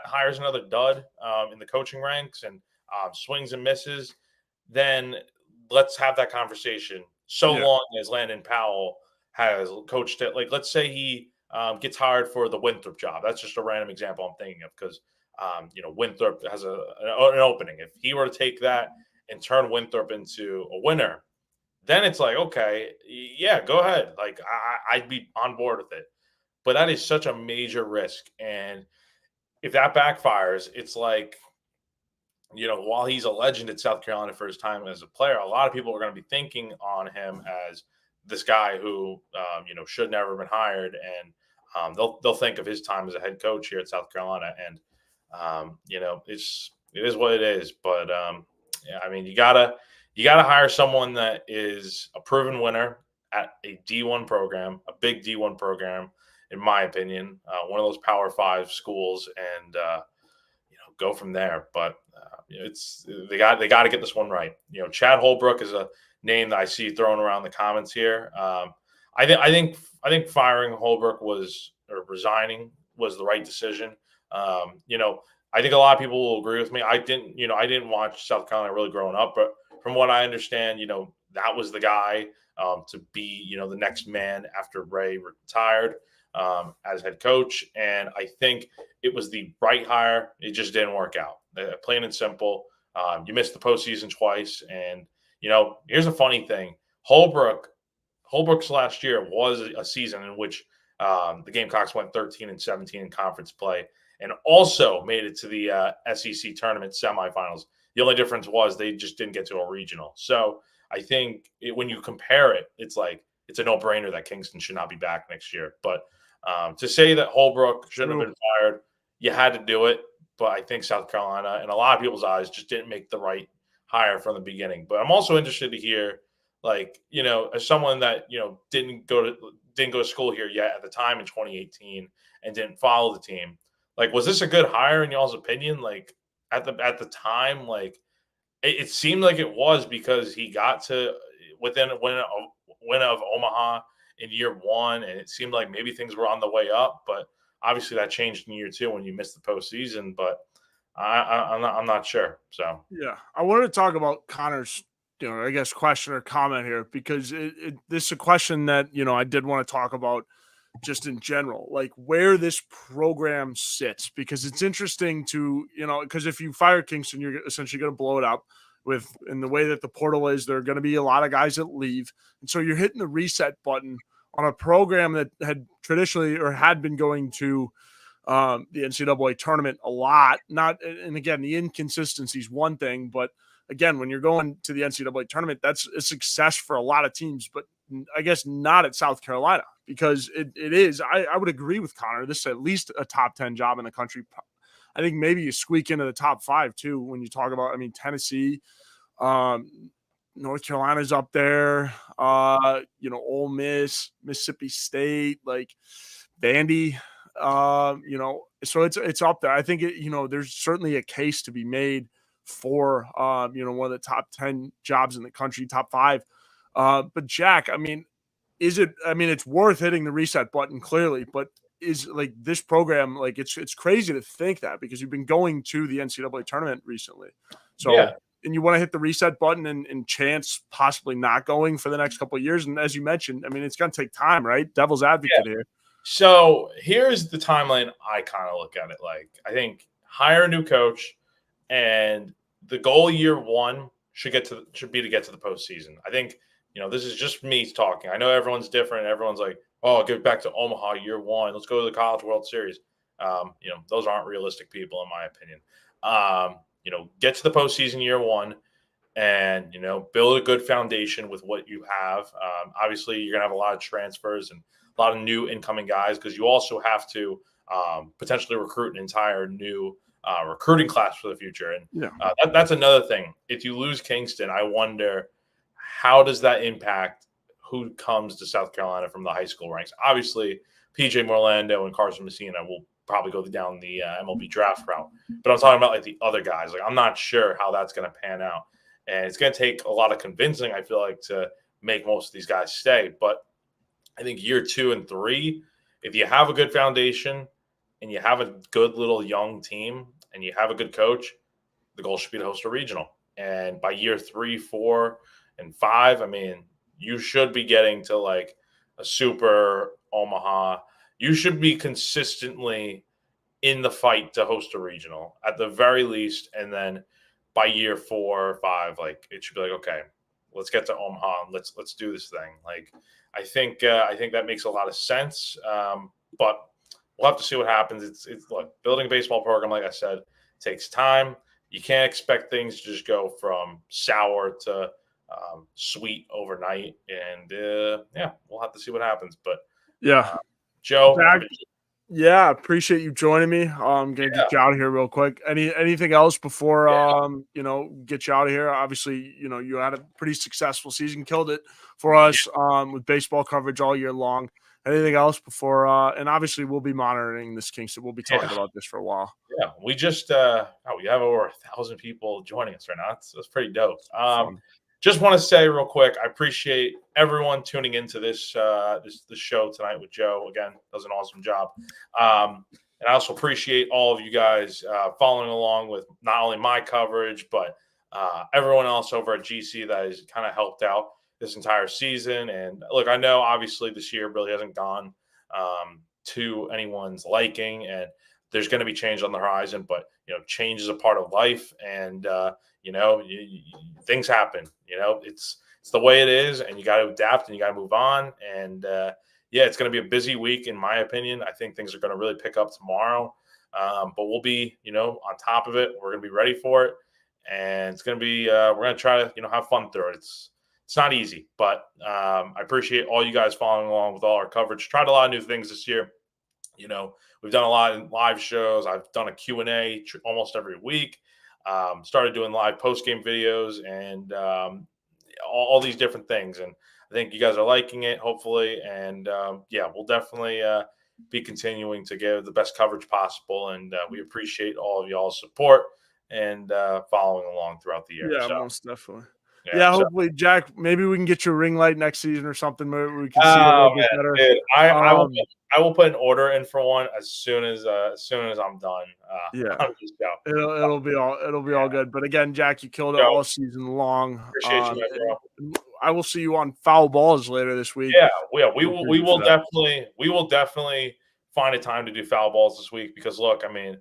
hires another dud in the coaching ranks and swings and misses, then let's have that conversation. Long as Landon Powell has coached it. Like, let's say he gets hired for the Winthrop job. That's just a random example I'm thinking of because Winthrop has an opening. If he were to take that and turn Winthrop into a winner, then it's like, okay, yeah, go ahead. Like, I'd be on board with it. But that is such a major risk. And if that backfires, it's like, while he's a legend at South Carolina for his time as a player, a lot of people are going to be thinking on him as this guy who, should never have been hired. And they'll think of his time as a head coach here at South Carolina. And, it is what it is. But, you gotta hire someone that is a proven winner at a D1 program, a big D1 program, in my opinion, one of those Power 5 schools, and go from there. But they got to get this one right. Chad Holbrook is a name that I see thrown around the comments here. I think firing Holbrook or resigning was the right decision. I think a lot of people will agree with me. I didn't watch South Carolina really growing up, but from what I understand, that was the guy to be, the next man after Ray retired as head coach. And I think it was the right hire. It just didn't work out. Plain and simple. missed the postseason twice, and here's a funny thing: Holbrook's last year was a season in which the Gamecocks went 13-17 in conference play, and also made it to the SEC tournament semifinals. The only difference was they just didn't get to a regional. So I think when you compare it, it's like it's a no-brainer that Kingston should not be back next year. But to say that Holbrook shouldn't have been fired, you had to do it. But I think South Carolina, in a lot of people's eyes, just didn't make the right hire from the beginning. But I'm also interested to hear, as someone that didn't go to school here yet at the time in 2018 and didn't follow the team. Like, was this a good hire in y'all's opinion? Like at the time, like it seemed like it was, because he got to within a win of Omaha in year one, and it seemed like maybe things were on the way up. But obviously, that changed in year two when you missed the postseason. But I'm not sure. So yeah, I wanted to talk about Connor's, I guess, question or comment here, because this is a question that I did want to talk about just in general, like where this program sits, because it's interesting to, because if you fire Kingston, you're essentially going to blow it up in the way that the portal is. There are going to be a lot of guys that leave. And so you're hitting the reset button on a program that had traditionally or had been going to the NCAA tournament a lot. And again, the inconsistency is one thing, but again, when you're going to the NCAA tournament, that's a success for a lot of teams, but I guess not at South Carolina, because it is. I would agree with Connor. This is at least a top 10 job in the country. I think maybe you squeak into the top 5 too when you talk about, Tennessee, North Carolina's up there, Ole Miss, Mississippi State, like Vandy, so it's up there. I think there's certainly a case to be made for one of the top 10 jobs in the country, top 5. But Jack, it's worth hitting the reset button, clearly, but is like this program, like it's crazy to think that, because you've been going to the NCAA tournament recently. So, yeah. And you want to hit the reset button and chance possibly not going for the next couple of years. And as you mentioned, it's going to take time, right? Devil's advocate here. So here's the timeline I kind of look at it like. I think hire a new coach, and the goal year one should be to get to the postseason. I think, this is just me talking. I know everyone's different. Everyone's like, oh, get back to Omaha year one. Let's go to the College World Series. Those aren't realistic people, in my opinion. Get to the postseason year one, and build a good foundation with what you have. Obviously, you're gonna have a lot of transfers and a lot of new incoming guys, because you also have to potentially recruit an entire new recruiting class for the future. And that's another thing. If you lose Kingston, I wonder how does that impact who comes to South Carolina from the high school ranks. Obviously, PJ Morlando and Carson Messina will probably go down the MLB draft route. But I'm talking about like the other guys. Like, I'm not sure how that's going to pan out. And it's going to take a lot of convincing, I feel like, to make most of these guys stay. But I think year 2 and 3, if you have a good foundation and you have a good little young team and you have a good coach, the goal should be to host a regional. And by year 3, 4, and 5, you should be getting to like a super Omaha. You should be consistently in the fight to host a regional at the very least. And then by year 4 or 5, like it should be like, okay, let's get to Omaha and let's do this thing. Like, I think that makes a lot of sense. But we'll have to see what happens. It's look, building a baseball program, like I said, takes time. You can't expect things to just go from sour to sweet overnight. And we'll have to see what happens. But Joe, Zach, appreciate you joining me. I'm gonna get you out of here real quick. Anything else before get you out of here? Obviously, you had a pretty successful season, killed it for us with baseball coverage all year long. Anything else before and obviously we'll be monitoring this Kingston. We'll be talking about this for a while. Yeah, we just we have over 1,000 people joining us right now. That's pretty dope. Just want to say real quick, I appreciate everyone tuning into this this show tonight with Joe. Again, does an awesome job. And I also appreciate all of you guys following along with not only my coverage, but everyone else over at GC that has kind of helped out this entire season. And look, I know obviously this year really hasn't gone to anyone's liking. And there's going to be change on the horizon, but change is a part of life, and things happen. It's the way it is, and you got to adapt and you got to move on. And it's going to be a busy week, in my opinion. I think things are going to really pick up tomorrow, but we'll be on top of it. We're going to be ready for it, and it's going to be we're going to try to have fun through it. It's not easy, but I appreciate all you guys following along with all our coverage. Tried a lot of new things this year. We've done a lot of live shows. I've done a Q&A almost every week. Started doing live post-game videos and all these different things. And I think you guys are liking it, hopefully. And we'll definitely be continuing to give the best coverage possible. And we appreciate all of y'all's support and following along throughout the year. Yeah, so, most definitely. Yeah, hopefully, Jack, maybe we can get you a ring light next season or something where we can see a little bit better. Dude, I will put an order in for one as soon as I'm done. It'll be all good. But again, Jack, you killed it all season long. Appreciate you, bro. I will see you on foul balls later this week. Yeah, we will definitely find a time to do foul balls this week, because look, I mean,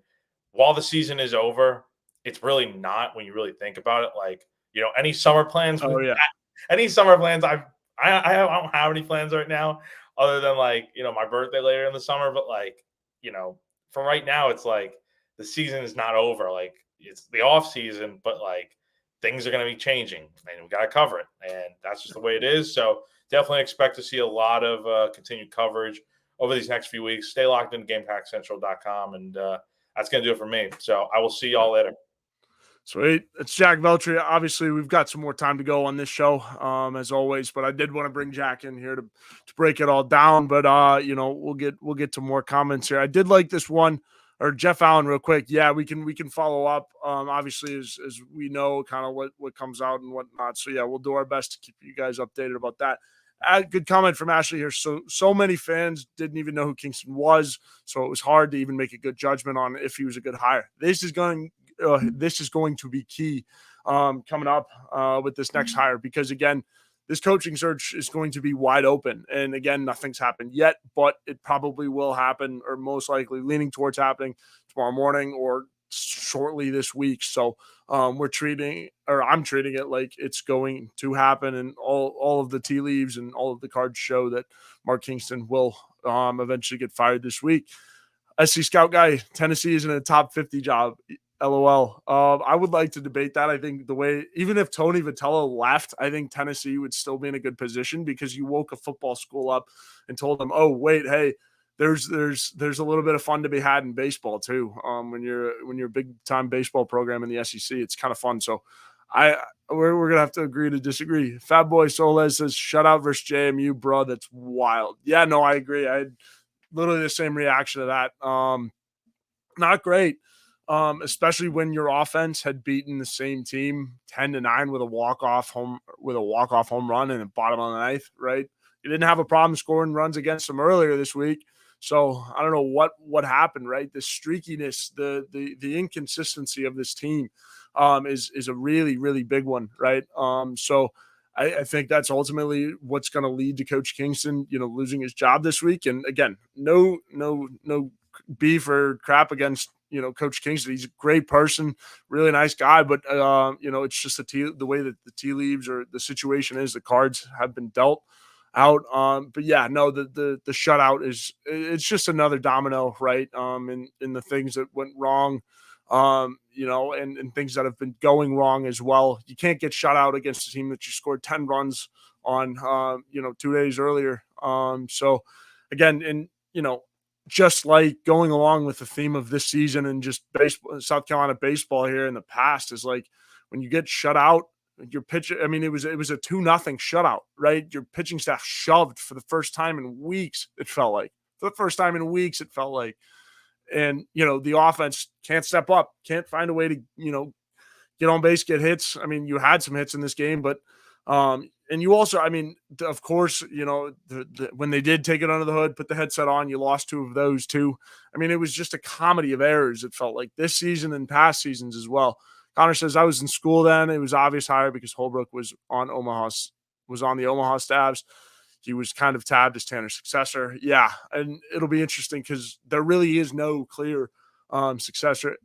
while the season is over, it's really not when you really think about it. Like, any summer plans? Any summer plans? I don't have any plans right now, other than my birthday later in the summer. But for right now, it's like the season is not over. Like, it's the off season, but things are going to be changing, and we got to cover it, and that's just the way it is. So definitely expect to see a lot of continued coverage over these next few weeks. Stay locked into GamecockCentral.com, and that's going to do it for me. So I will see y'all later. Sweet. It's Jack Veltri. Obviously, we've got some more time to go on this show, as always. But I did want to bring Jack in here to break it all down. But we'll get to more comments here. I did like this one, or Jeff Allen, real quick. Yeah, we can follow up. Obviously, as we know, kind of what comes out and whatnot. So yeah, we'll do our best to keep you guys updated about that. Good comment from Ashley here. So many fans didn't even know who Kingston was, so it was hard to even make a good judgment on if he was a good hire. This is going to be key coming up with this next hire, because again, this coaching search is going to be wide open. And again, nothing's happened yet, but it probably will happen, or most likely leaning towards happening tomorrow morning or shortly this week. So I'm treating it like it's going to happen, and all of the tea leaves and all of the cards show that Mark Kingston will eventually get fired this week. SC Scout guy, Tennessee isn't a top 50 job. LOL. I would like to debate that. I think even if Tony Vitello left, I think Tennessee would still be in a good position, because you woke a football school up and told them, oh, wait, hey, there's a little bit of fun to be had in baseball too. When you're a big time baseball program in the SEC, it's kind of fun. So we're gonna have to agree to disagree. Fat Boy Soles says shutout versus JMU, bro. That's wild. Yeah, no, I agree. I had literally the same reaction to that. Not great. Especially when your offense had beaten the same team 10-9 with a walk-off home run in the bottom of the ninth, right? You didn't have a problem scoring runs against them earlier this week. So I don't know what happened, right? The streakiness, the inconsistency of this team is a really, really big one, right? So I think that's ultimately what's going to lead to Coach Kingston, losing his job this week. And again, no beef or crap against Coach Kingston. He's a great person, really nice guy, but it's just the way that the tea leaves or the situation is, the cards have been dealt out. But yeah, no, the shutout it's just another domino, right? In the things that went wrong, and things that have been going wrong as well. You can't get shut out against a team that you scored 10 runs on, 2 days earlier. So again, and just like going along with the theme of this season and just baseball, South Carolina baseball here in the past, is like when you get shut out, your pitch. I mean, it was a 2-0 shutout, right? Your pitching staff shoved for the first time in weeks. It felt like and the offense can't step up, can't find a way to get on base, get hits. I mean, you had some hits in this game, but and you also, I mean, of course, when they did take it under the hood, put the headset on, you lost 2 of those too. I mean, it was just a comedy of errors. It felt like this season and past seasons as well. Connor says, I was in school then. It was obvious hire because Holbrook was on the Omaha staffs. He was kind of tabbed as Tanner's successor. Yeah, and it'll be interesting because there really is no clear successor.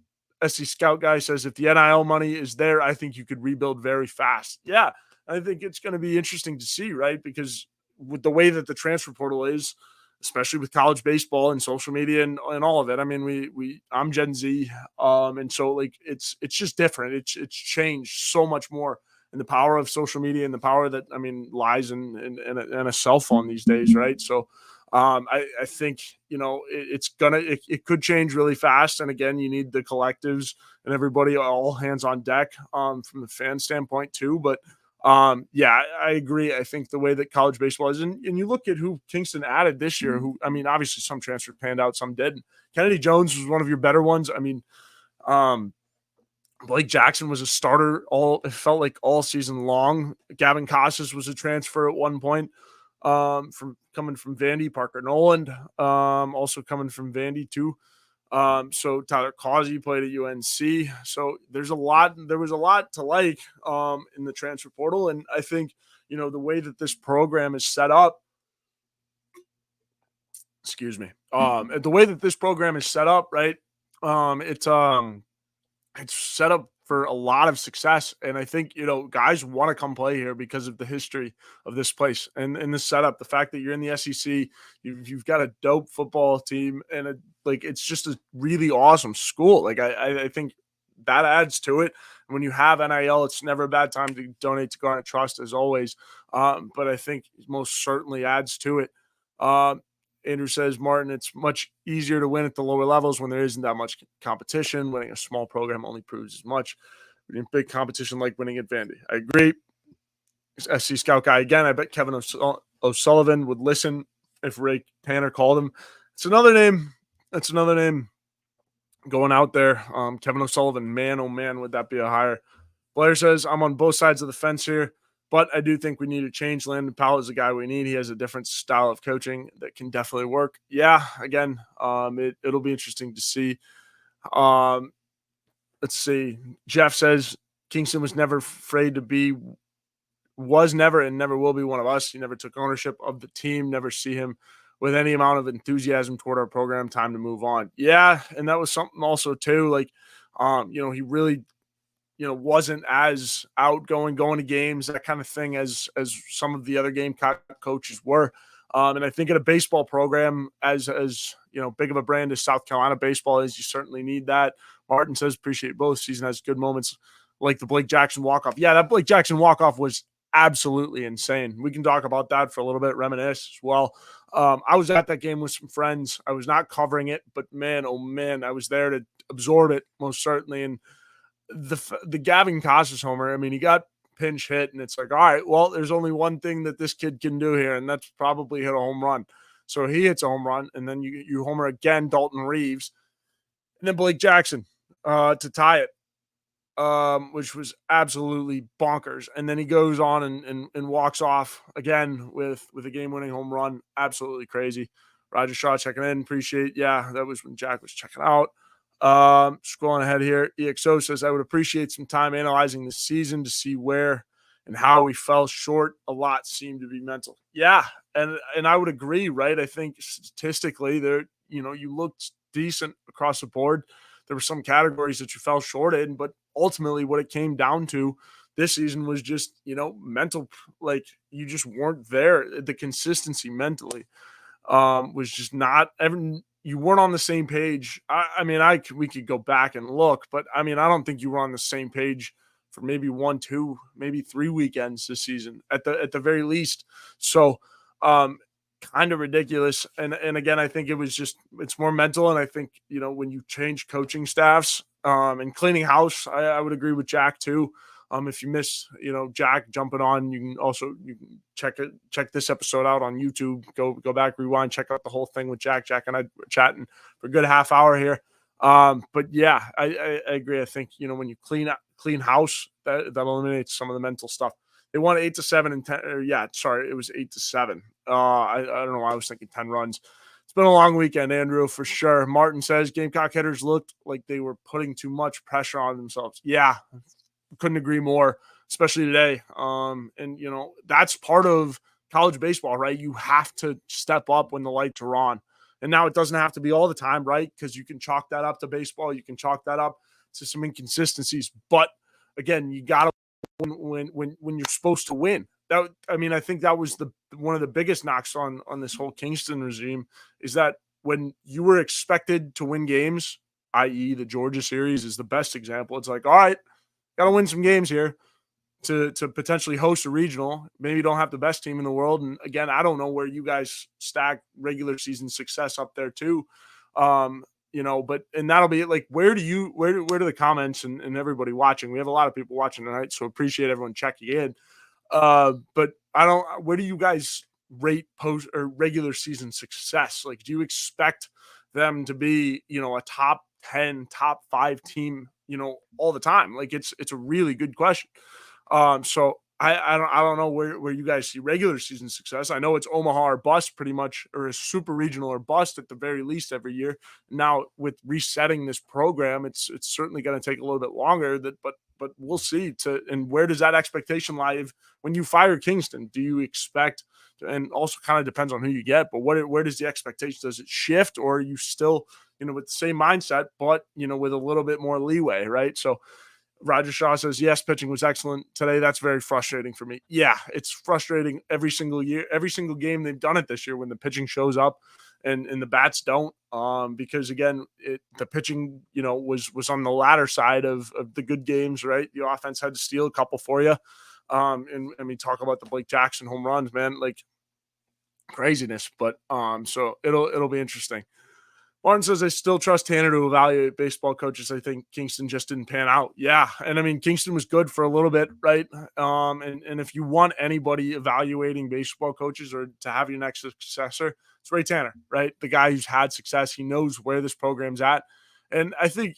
SC Scout guy says, if the NIL money is there, I think you could rebuild very fast. Yeah, I think it's going to be interesting to see, right? Because with the way that the transfer portal is, especially with college baseball and social media and all of it. I mean, I'm Gen Z, and so like it's just different. It's changed so much more, and the power of social media and the power that lies in a cell phone these days, right? So I think it could change really fast, and again, you need the collectives and everybody, all hands on deck, from the fan standpoint too. But yeah, I agree. I think the way that college baseball is, and you look at who Kingston added this year, who, obviously some transfer panned out, some didn't. Kennedy Jones was one of your better ones. Um, Blake Jackson was a starter it felt like all season long. Gavin Casas was a transfer at one point, from coming from Vandy. Parker Noland, also coming from Vandy too. So Tyler Causey played at UNC. So there was a lot to like, in the transfer portal. And I think, the way that this program is set up, excuse me, the way that this program is set up, right. It's set up for a lot of success. And I think, guys want to come play here because of the history of this place and the setup, the fact that you're in the SEC, you've got a dope football team, and it's just a really awesome school. Like I think that adds to it. When you have NIL, it's never a bad time to donate to Garnet Trust, as always. But I think it most certainly adds to it. Andrew says, Martin, it's much easier to win at the lower levels when there isn't that much competition. Winning a small program only proves as much. In big competition like winning at Vandy. I agree. SC Scout guy again. I bet Kevin O'Sullivan would listen if Ray Tanner called him. It's another name. That's another name going out there. Kevin O'Sullivan, man, oh man, would that be a hire? Blair says, I'm on both sides of the fence here, but I do think we need to change. Landon Powell is the guy we need. He has a different style of coaching that can definitely work. Yeah, again, it'll be interesting to see. Let's see. Jeff says, Kingston was never afraid to be, was never and never will be one of us. He never took ownership of the team. Never see him with any amount of enthusiasm toward our program. Time to move on. Yeah, and that was something also too. Like, he really, wasn't as outgoing, going to games, that kind of thing, as some of the other Gamecock coaches were. And I think in a baseball program, as big of a brand as South Carolina baseball is, you certainly need that. Martin says, appreciate both. Season has good moments like the Blake Jackson walk-off. Yeah, that Blake Jackson walk-off was absolutely insane. We can talk about that for a little bit, reminisce as well. I was at that game with some friends. I was not covering it, but man, oh man, I was there to absorb it most certainly. And the Gavin Casas homer, he got pinch hit, and it's like, all right, well, there's only one thing that this kid can do here, and that's probably hit a home run. So he hits a home run, and then you homer again, Dalton Reeves, and then Blake Jackson to tie it, which was absolutely bonkers. And then he goes on and walks off again with a game-winning home run. Absolutely crazy. Roger Shaw checking in. Appreciate. Yeah, that was when Jack was checking out. Scrolling ahead here, EXO says, I would appreciate some time analyzing the season to see where and how we fell short. A lot seemed to be mental. Yeah, and I would agree, right? I think statistically there, you looked decent across the board. There were some categories that you fell short in, but ultimately what it came down to this season was just, mental. Like, you just weren't there. The consistency mentally was just not ever. You weren't on the same page. We could go back and look, but I don't think you were on the same page for maybe 1, 2, maybe 3 weekends this season at the very least. So, kind of ridiculous. And again, I think it's more mental. And I think, when you change coaching staffs, and cleaning house, I would agree with Jack too. If you miss, Jack jumping on, you can check this episode out on YouTube. Go back, rewind, check out the whole thing with Jack. Jack and I were chatting for a good half hour here. But yeah, I agree. I think, when you clean house, that eliminates some of the mental stuff. They won 8-7 and 10. It was 8-7. I don't know why I was thinking 10 runs. It's been a long weekend, Andrew, for sure. Martin says Gamecock hitters looked like they were putting too much pressure on themselves. Yeah, couldn't agree more, especially today. And that's part of college baseball, right? You have to step up when the lights are on. And now it doesn't have to be all the time, right? Because you can chalk that up to baseball. You can chalk that up to some inconsistencies. But again, you got to when you're supposed to win. I think that was one of the biggest knocks on this whole Kingston regime is that when you were expected to win games, i.e. the Georgia series is the best example. It's like, all right, got to win some games here to potentially host a regional. Maybe you don't have the best team in the world. And again, I don't know where you guys stack regular season success up there too. And that'll be it. Like, where do the comments and everybody watching? We have a lot of people watching tonight, so appreciate everyone checking in. But where do you guys rate post or regular season success? Like, do you expect them to be, a top 10, top 5 team, all the time? Like, it's a really good question. So I don't know where you guys see regular season success. I know it's Omaha or bust pretty much, or a super regional or bust at the very least every year. Now with resetting this program, it's certainly going to take a little bit longer. But we'll see. And where does that expectation lie when you fire Kingston? Do you expect? And also kind of depends on who you get. But where does the expectation? Does it shift, or are you still with the same mindset, but with a little bit more leeway, right? So. Roger Shaw says, yes, pitching was excellent today. That's very frustrating for me. Yeah, it's frustrating every single year, every single game they've done it this year when the pitching shows up and the bats don't. Because again, the pitching, was on the latter side of the good games, right? The offense had to steal a couple for you. And talk about the Blake Jackson home runs, man, like craziness. But so it'll be interesting. Martin says, I still trust Tanner to evaluate baseball coaches. I think Kingston just didn't pan out. Yeah. And Kingston was good for a little bit, right? And if you want anybody evaluating baseball coaches or to have your next successor, it's Ray Tanner, right? The guy who's had success. He knows where this program's at. And I think,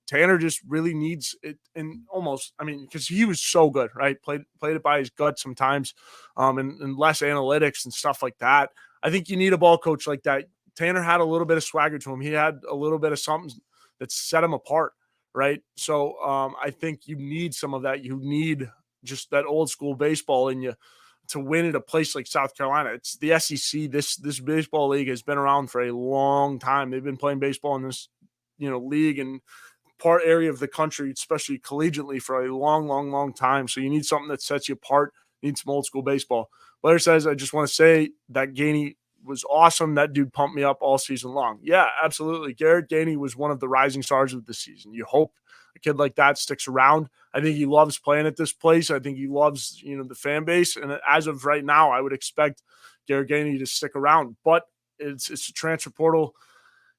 Tanner just really needs it because he was so good, right? Played it by his gut sometimes, and less analytics and stuff like that. I think you need a ball coach like that. Tanner had a little bit of swagger to him. He had a little bit of something that set him apart, right? So I think you need some of that. You need just that old school baseball in you to win at a place like South Carolina. It's the SEC. This baseball league has been around for a long time. They've been playing baseball in this, league and part area of the country, especially collegiately, for a long, long, long time. So you need something that sets you apart. You need some old school baseball. Blair says, I just want to say that Gainey was awesome. That dude pumped me up all season long. Yeah, absolutely. Garrett Gainey was one of the rising stars of the season. You hope a kid like that sticks around. I think he loves playing at this place. I think he loves, the fan base. And as of right now, I would expect Garrett Gainey to stick around. But it's a transfer portal.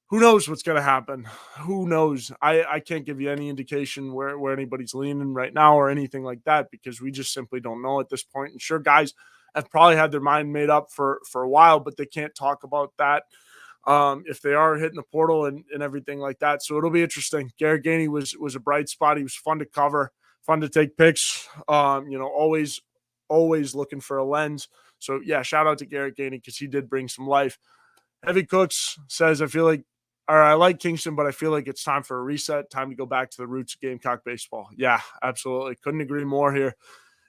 Who knows what's going to happen? Who knows? I can't give you any indication where anybody's leaning right now or anything like that because we just simply don't know at this point. And sure, guys have probably had their mind made up for a while, but they can't talk about that if they are hitting the portal and everything like that. So it'll be interesting. Garrett Gainey was a bright spot. He was fun to cover, fun to take pics, always looking for a lens. So, yeah, shout out to Garrett Gainey because he did bring some life. Heavy Cooks says, I like Kingston, but I feel like it's time for a reset, time to go back to the roots of Gamecock baseball. Yeah, absolutely. Couldn't agree more here.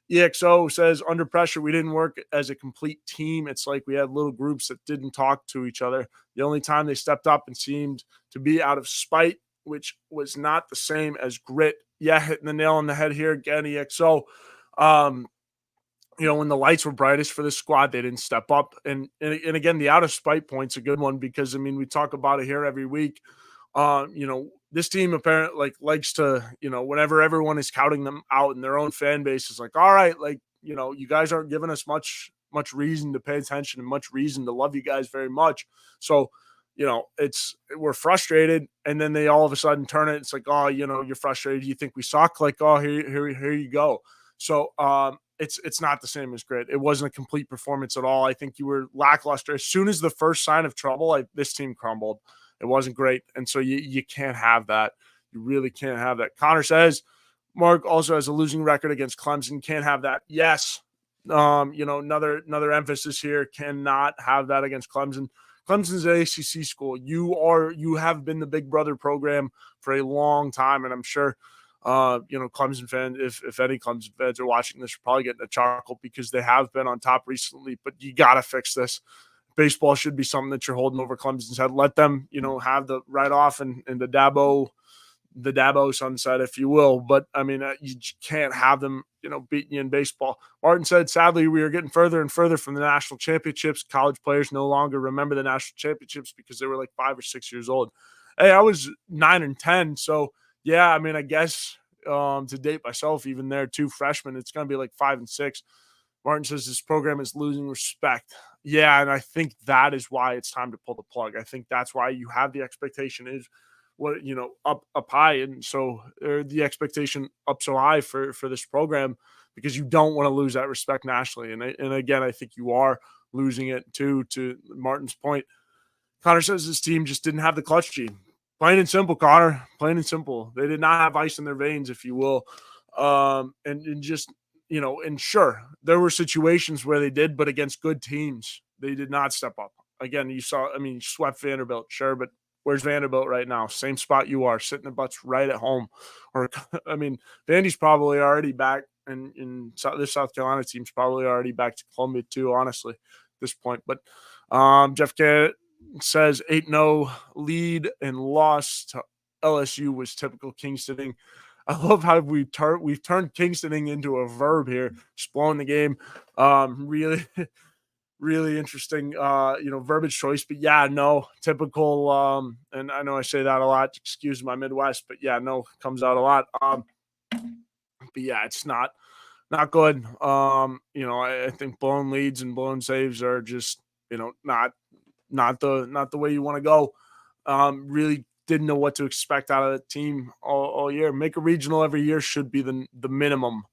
EXO says, under pressure, we didn't work as a complete team. It's like we had little groups that didn't talk to each other. The only time they stepped up and seemed to be out of spite, which was not the same as grit. Yeah, hitting the nail on the head here again, EXO. When the lights were brightest for this squad, they didn't step up. And again, the out of spite point's a good one because, we talk about it here every week. This team apparently likes to, whenever everyone is counting them out and their own fan base is like, all right, you guys aren't giving us much reason to pay attention and much reason to love you guys very much. So, we're frustrated. And then they all of a sudden turn it. It's like, oh, you're frustrated. You think we suck? Like, oh, here you go. So, it's not the same as grit. It wasn't a complete performance at all. I think you were lackluster. As soon as the first sign of trouble, this team crumbled. It wasn't great. And so you can't have that. You really can't have that. Connor says, Mark also has a losing record against Clemson. Can't have that. Yes. Another emphasis here. Cannot have that against Clemson. Clemson's an ACC school. You have been the big brother program for a long time. And I'm sure, Clemson fans, if any Clemson fans are watching this, are probably getting a chuckle because they have been on top recently, but you got to fix this. baseball should be something that you're holding over Clemson's head. Let them, have the right off and the Dabo sunset, if you will. But I mean, you can't have them, beating you in baseball. Martin said, sadly, we are getting further and further from the national championships. College players no longer remember the national championships because they were like 5 or 6 years old. Hey, I was 9 and 10. So yeah, I mean, I guess to date myself, even there, 2 freshmen, it's going to be like 5 and 6. Martin says this program is losing respect. Yeah, and I think that is why it's time to pull the plug. I think that's why you have the expectation is up high, and so the expectation up so high for this program because you don't want to lose that respect nationally. And again, I think you are losing it too. To Martin's point, Connor says his team just didn't have the clutch gene. Plain and simple, Connor. Plain and simple. They did not have ice in their veins, if you will. And just, and sure, there were situations where they did, but against good teams, they did not step up. Again, you swept Vanderbilt, sure, but where's Vanderbilt right now? Same spot you are, sitting the butts right at home. Or, I mean, Vandy's probably already back, and this South Carolina team's probably already back to Columbia too, honestly, at this point. But Jeff Garrett says 8-0 lead and loss to LSU was typical Kingstoning. I love how we've turned Kingstoning into a verb here, just blowing the game. Really, really interesting, verbiage choice. But yeah, no, typical. And I know I say that a lot. Excuse my Midwest, but yeah, no, comes out a lot. But yeah, it's not good. I think blown leads and blown saves are just, not the way you want to go. Really didn't know what to expect out of the team all year. Make a regional every year should be the minimum.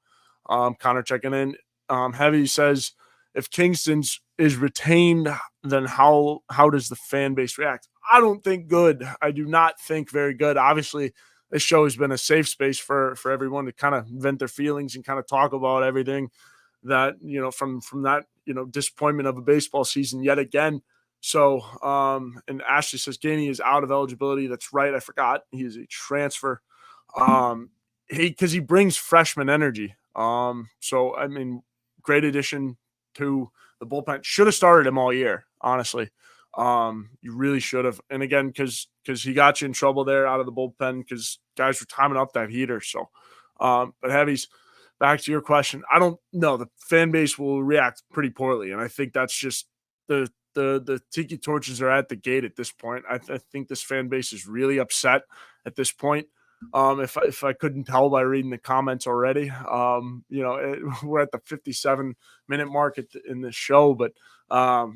Connor checking in. Heavy says, if Kingston's is retained, then how does the fan base react? I don't think good. I do not think very good. Obviously, this show has been a safe space for everyone to kind of vent their feelings and kind of talk about everything that, from that, disappointment of a baseball season yet again. So, and Ashley says Gainey is out of eligibility. That's right. I forgot. He is a transfer. Because he brings freshman energy. So, I mean, great addition to the bullpen. Should have started him all year, honestly. You really should have. And again, because he got you in trouble there out of the bullpen because guys were timing up that heater. So, but Heavy's, back to your question. I don't know. The fan base will react pretty poorly. And I think that's just the tiki torches are at the gate at this point. I think this fan base is really upset at this point. If I couldn't tell by reading the comments already, we're at the 57-minute mark in this show, but I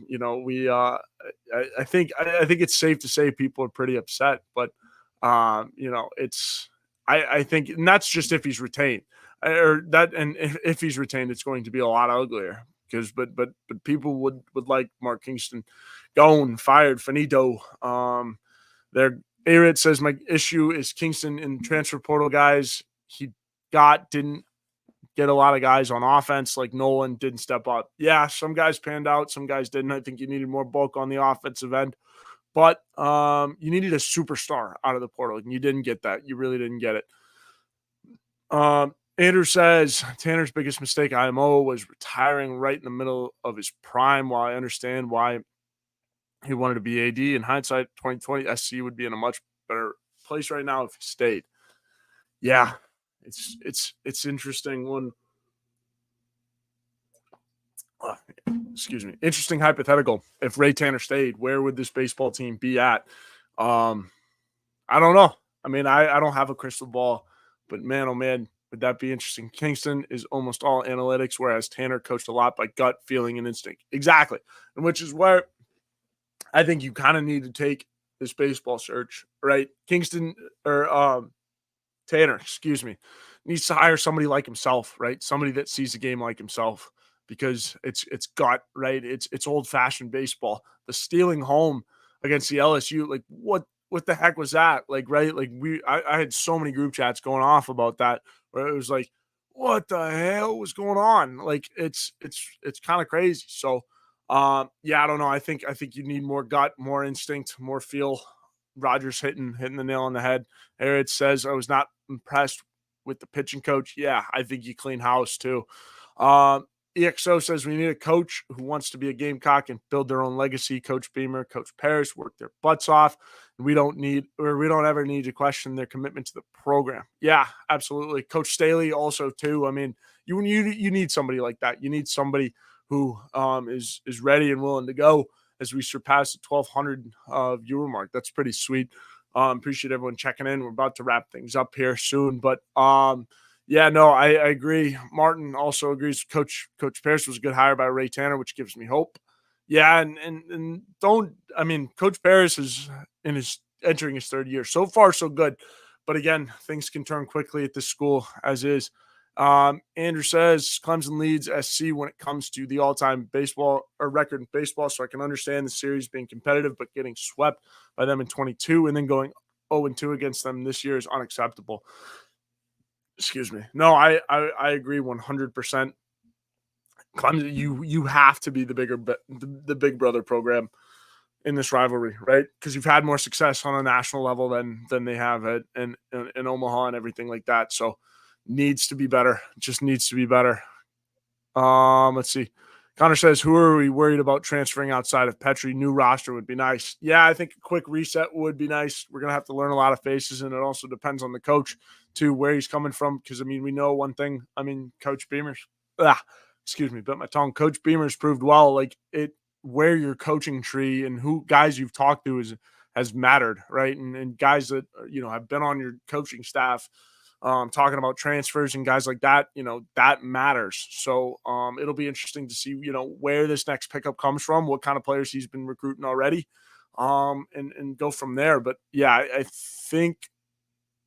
think it's safe to say people are pretty upset, but it's I think, and that's just if he's retained, and if he's retained, it's going to be a lot uglier because but people would like Mark Kingston gone, fired, finito. They're Arid says, my issue is Kingston in transfer portal guys. He didn't get a lot of guys on offense. Like Nolan didn't step up. Yeah, some guys panned out. Some guys didn't. I think you needed more bulk on the offensive end. But you needed a superstar out of the portal, and you didn't get that. You really didn't get it. Andrew says, Tanner's biggest mistake, IMO, was retiring right in the middle of his prime. While I understand why he wanted to be AD, in hindsight, 2020 SC would be in a much better place right now if he stayed. Yeah, it's interesting when excuse me, interesting hypothetical. If Ray Tanner stayed, where would this baseball team be at? I don't know. I mean, I don't have a crystal ball, but man, oh man, would that be interesting? Kingston is almost all analytics, whereas Tanner coached a lot by gut, feeling, and instinct. Exactly. And which is where I think you kind of need to take this baseball search, right? Kingston or Tanner, excuse me, needs to hire somebody like himself, right? Somebody that sees the game like himself, because it's gut, right? It's old fashioned baseball. The stealing home against the LSU, like what the heck was that? Like, right? Like I had so many group chats going off about that where it was like, what the hell was going on? Like it's kind of crazy. So yeah, I don't know. I think you need more gut, more instinct, more feel. Rogers hitting the nail on the head. Eric says, I was not impressed with the pitching coach. Yeah, I think you clean house too. EXO says we need a coach who wants to be a Gamecock and build their own legacy. Coach Beamer, Coach Paris work their butts off. We don't ever need to question their commitment to the program. Yeah, absolutely. Coach Staley also too. I mean, you need somebody like that. You need somebody who is ready and willing to go as we surpass the 1,200 viewer mark. That's pretty sweet. Appreciate everyone checking in. We're about to wrap things up here soon, but yeah, no, I agree. Martin also agrees. Coach Paris was a good hire by Ray Tanner, which gives me hope. Yeah, and Coach Paris is entering his third year. So far, so good. But again, things can turn quickly at this school as is. Andrew says Clemson leads SC when it comes to the all-time baseball or record in baseball, so I can understand the series being competitive, but getting swept by them in 22 and then going 0-2 against them this year is unacceptable. Excuse me. No, I agree 100%. Clemson, you have to be the big brother program in this rivalry, right? Because you've had more success on a national level than they have in Omaha and everything like that. So needs to be better. Just needs to be better. Let's see. Connor says, who are we worried about transferring outside of Petrie? New roster would be nice. Yeah, I think a quick reset would be nice. We're going to have to learn a lot of faces, and it also depends on the coach, too, where he's coming from. Because, we know one thing. Coach Beamer's bit my tongue. Coach Beamer's proved well, where your coaching tree and who guys you've talked to has mattered, right? And guys that, have been on your coaching staff, talking about transfers and guys like that, that matters. So it'll be interesting to see, where this next pickup comes from, what kind of players he's been recruiting already, and go from there. But yeah, I think,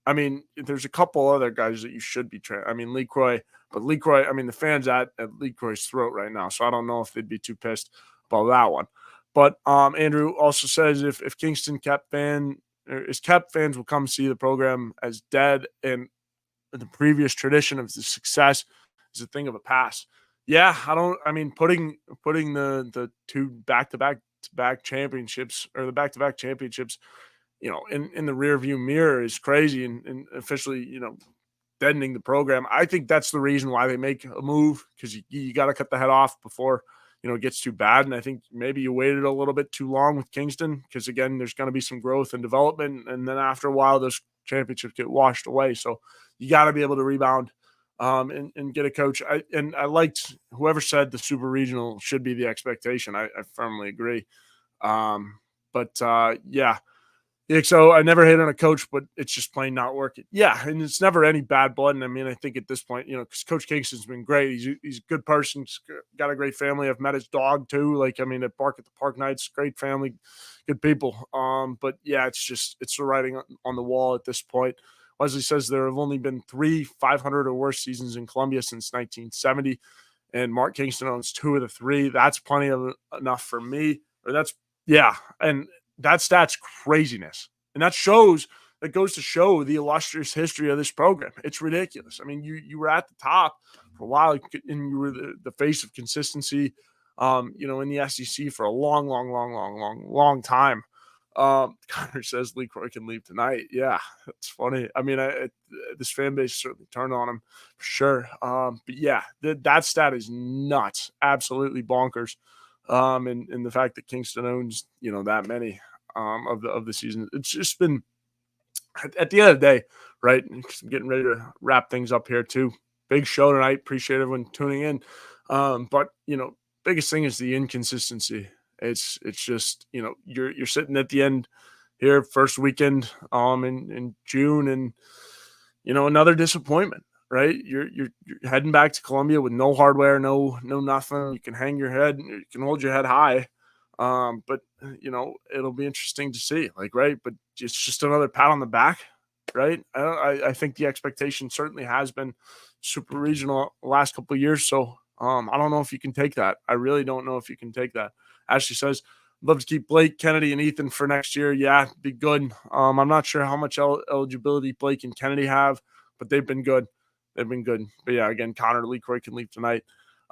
there's a couple other guys that you should be LeCroy, but LeCroy, the fans at LeCroy's throat right now. So I don't know if they'd be too pissed about that one. But Andrew also says if Kingston kept fans will come see the program as dead, and the previous tradition of the success is a thing of a past. Yeah, putting the two back-to-back championships or the back-to-back championships, in the rear view mirror is crazy and officially, deadening the program. I think that's the reason why they make a move, because you got to cut the head off before, it gets too bad. And I think maybe you waited a little bit too long with Kingston, because again, there's going to be some growth and development. And then after a while, those championships get washed away. So you got to be able to rebound and get a coach. I liked whoever said the super regional should be the expectation. I firmly agree. Yeah. So I never hate on a coach, but it's just plain not working. Yeah, and it's never any bad blood. And I think at this point, because Coach Kingston's been great. He's a good person. He's got a great family. I've met his dog too. At Bark at the Park nights, great family, good people. But yeah, it's the writing on the wall at this point. Wesley says there have only been 3 500 or worse seasons in Columbia since 1970, and Mark Kingston owns 2 of the 3. That's plenty of enough for me. And that stat's craziness. And that goes to show the illustrious history of this program. It's ridiculous. You were at the top for a while, and you were the face of consistency, in the SEC for a long time. Connor says LeCroy can leave tonight. Yeah, that's funny. This fan base certainly turned on him for sure. But yeah, that stat is nuts. Absolutely bonkers. And the fact that Kingston owns, that many of the season, it's just been at the end of the day, right? I'm getting ready to wrap things up here too. Big show tonight. Appreciate everyone tuning in. But biggest thing is the inconsistency. It's just, you're sitting at the end here, first weekend in June, and another disappointment. Right, you're heading back to Columbia with no hardware, no nothing. You can hang your head, you can hold your head high, but it'll be interesting to see. Right, but it's just another pat on the back, right? I think the expectation certainly has been super regional the last couple of years. So I don't know if you can take that. I really don't know if you can take that. Ashley says, love to keep Blake, Kennedy, and Ethan for next year. Yeah, be good. I'm not sure how much eligibility Blake and Kennedy have, but they've been good. They've been good. But yeah, again, Connor LeCroy can leave tonight.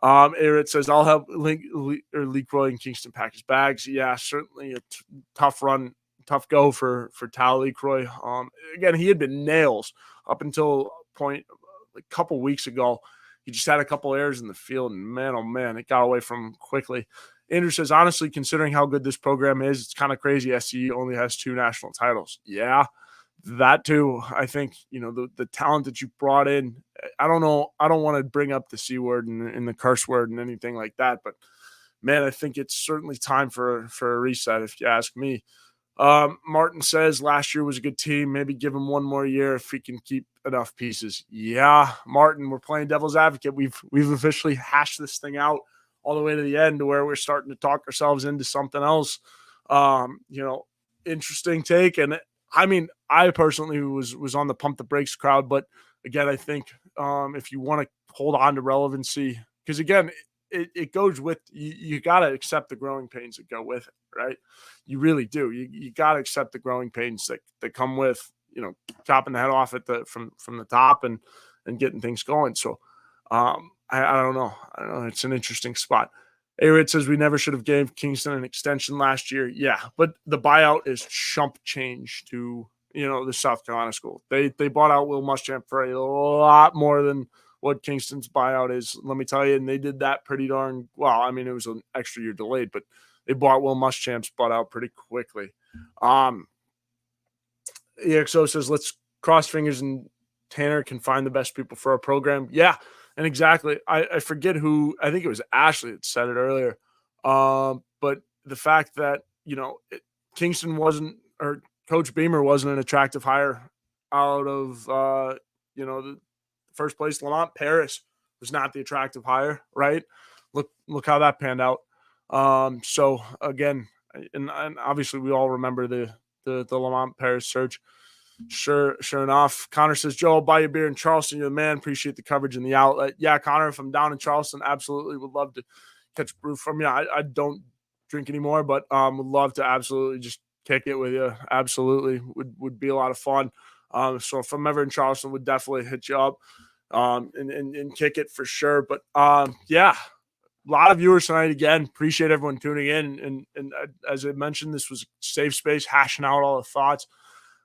It says, I'll help LeCroy and Kingston pack his bags. Yeah, certainly a tough run, tough go for Tal LeCroy. Again, he had been nails up until a couple weeks ago. he just had a couple errors in the field, and man, oh man, it got away from him quickly. Andrew says, honestly, considering how good this program is, it's kind of crazy SCU only has 2 national titles. Yeah, that too. I think, the talent that you brought in, I don't know. I don't want to bring up the C word and the curse word and anything like that, but man, I think it's certainly time for a reset, if you ask me. Martin says last year was a good team. Maybe give him one more year if he can keep enough pieces. Yeah, Martin, we're playing devil's advocate. We've officially hashed this thing out all the way to the end, to where we're starting to talk ourselves into something else. Interesting take. And I mean, I personally was on the pump the brakes crowd, but again, I think if you want to hold on to relevancy, because again, it goes with you got to accept the growing pains that go with it, right? You really do. You got to accept the growing pains that come with, chopping the head off from the top and getting things going. So I don't know. It's an interesting spot. A-Rit says we never should have gave Kingston an extension last year. Yeah, but the buyout is chump change to, the South Carolina school. They bought out Will Muschamp for a lot more than what Kingston's buyout is, let me tell you. And they did that pretty darn well. I mean, it was an extra year delayed, but they bought Will Muschamp's butt out pretty quickly. EXO says, let's cross fingers and Tanner can find the best people for our program. Yeah, and exactly. I forget who, I think it was Ashley that said it earlier. But the fact that, Kingston wasn't, or Coach Beamer wasn't an attractive hire out of, the first place. Lamont Paris was not the attractive hire, right? Look how that panned out. So again, and obviously we all remember the Lamont Paris search. Sure enough. Connor says, Joe, I'll buy you a beer in Charleston. You're the man. Appreciate the coverage in the outlet. Yeah, Connor, if I'm down in Charleston, absolutely would love to catch a brew from you. I don't drink anymore, but would love to absolutely just kick it with you. Absolutely. Would be a lot of fun. So if I'm ever in Charleston, would definitely hit you up and kick it for sure. But yeah, a lot of viewers tonight again. Appreciate everyone tuning in. And as I mentioned, this was a safe space, hashing out all the thoughts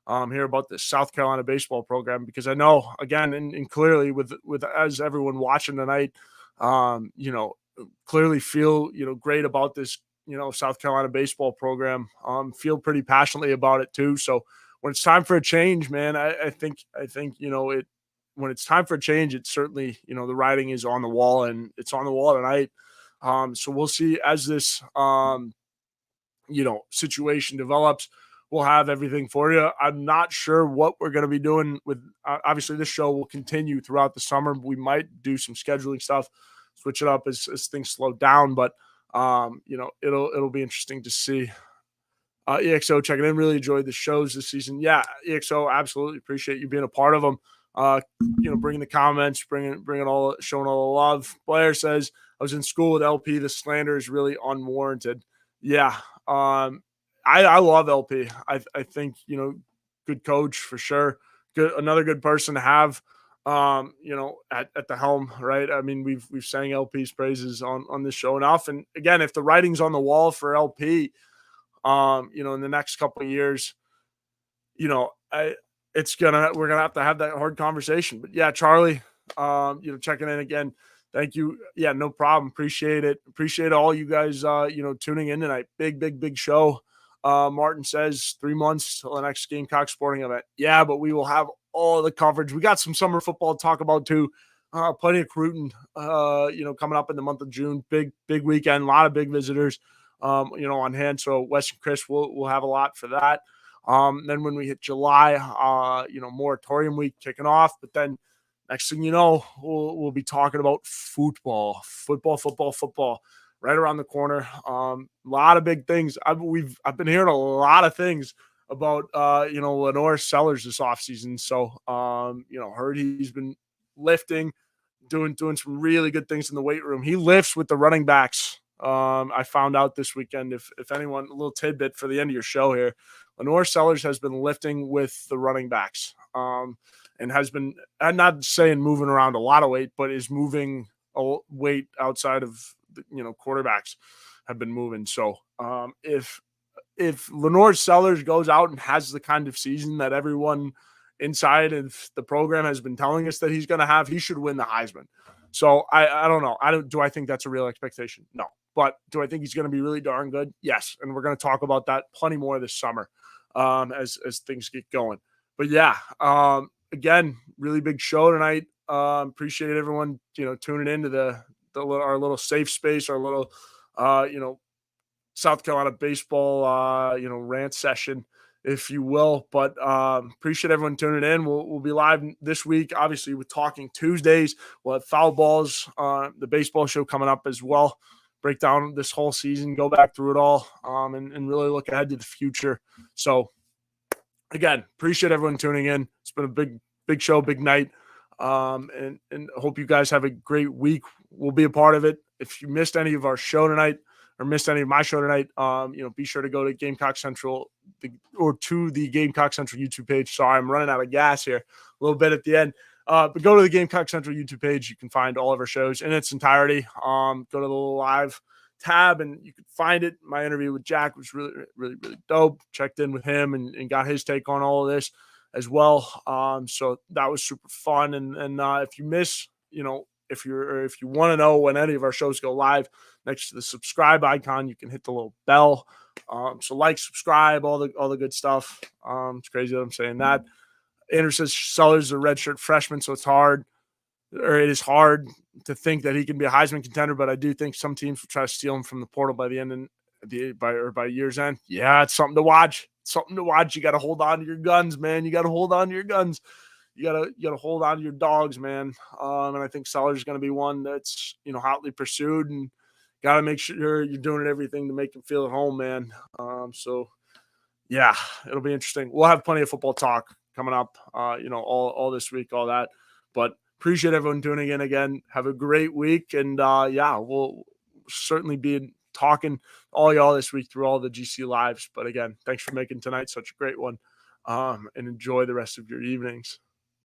here about the South Carolina baseball program, because I know, again, and clearly with as everyone watching tonight, clearly feel, great about this, South Carolina baseball program, feel pretty passionately about it too. So when it's time for a change, man, I think, when it's time for a change, it's certainly, the writing is on the wall, and it's on the wall tonight. So we'll see as this, situation develops. We'll have everything for you. I'm not sure what we're going to be doing with, obviously this show will continue throughout the summer. We might do some scheduling stuff, switch it up as things slow down, but it'll be interesting to see. EXO checking in. Really enjoyed the shows this season. Yeah, EXO, absolutely appreciate you being a part of them. Bringing the comments, bringing all, showing all the love. Blair says, I was in school with LP. The slander is really unwarranted. Yeah. I love LP. I think, good coach for sure. Another good person to have, at the helm, right? I mean, we've sang LP's praises on this show enough. And again, if the writing's on the wall for LP, in the next couple of years, we're gonna have that hard conversation. But yeah, Charlie, checking in again. Thank you. Yeah, no problem. Appreciate it. Appreciate all you guys, tuning in tonight. Big show. Martin says 3 months till the next Gamecock sporting event. Yeah, but we will have all the coverage. We got some summer football to talk about too. Plenty of recruiting, coming up in the month of June. Big weekend. A lot of big visitors, on hand. So Wes and Chris will have a lot for that. Then when we hit July, moratorium week kicking off. But then next thing you know, we'll be talking about football right around the corner. A lot of big things. I've been hearing a lot of things about Lenore Sellers this offseason. So heard he's been lifting, doing some really good things in the weight room. He lifts with the running backs. I found out this weekend, if anyone, a little tidbit for the end of your show here, Lenore Sellers has been lifting with the running backs. And has been, I'm not saying moving around a lot of weight, but is moving a weight outside of, quarterbacks have been moving. So if Lenore Sellers goes out and has the kind of season that everyone inside of the program has been telling us that he's going to have, he should win the Heisman. So I don't know. Do I think that's a real expectation? No. But do I think he's going to be really darn good? Yes. And we're going to talk about that plenty more this summer as things get going. But yeah, again, really big show tonight. Appreciate everyone, tuning into our little safe space, our little, South Carolina baseball, rant session, if you will. But appreciate everyone tuning in. We'll be live this week. Obviously, we're talking Tuesdays. We'll have Foul Balls, the baseball show coming up as well. Break down this whole season, go back through it all, and really look ahead to the future. So, again, appreciate everyone tuning in. It's been a big show, big night. And hope you guys have a great week. We'll be a part of it. If you missed any of our show tonight or missed any of my show tonight, be sure to go to Gamecock Central or to the Gamecock Central YouTube page. Sorry, I'm running out of gas here a little bit at the end. But go to the Gamecock Central YouTube page. You can find all of our shows in its entirety. Go to the little live tab and you can find it. My interview with Jack was really, really, really dope. Checked in with him and got his take on all of this as well. So that was super fun. And if you miss, if you want to know when any of our shows go live, next to the subscribe icon, you can hit the little bell. So like, subscribe, all the good stuff. It's crazy that I'm saying that. Andrew says Sellers is a redshirt freshman, so it is hard to think that he can be a Heisman contender, but I do think some teams will try to steal him from the portal by the end by year's end. Yeah, it's something to watch. You got to hold on to your guns, man. You got to hold on to your guns. You gotta hold on to your dogs, man. And I think Sellers is going to be one that's hotly pursued, and got to make sure you're doing everything to make him feel at home, man. So yeah, it'll be interesting. We'll have plenty of football talk coming up, all this week, all that. But appreciate everyone tuning in again. Have a great week, and we'll certainly be talking all y'all this week through all the GC lives. But again, thanks for making tonight such a great one, and enjoy the rest of your evenings.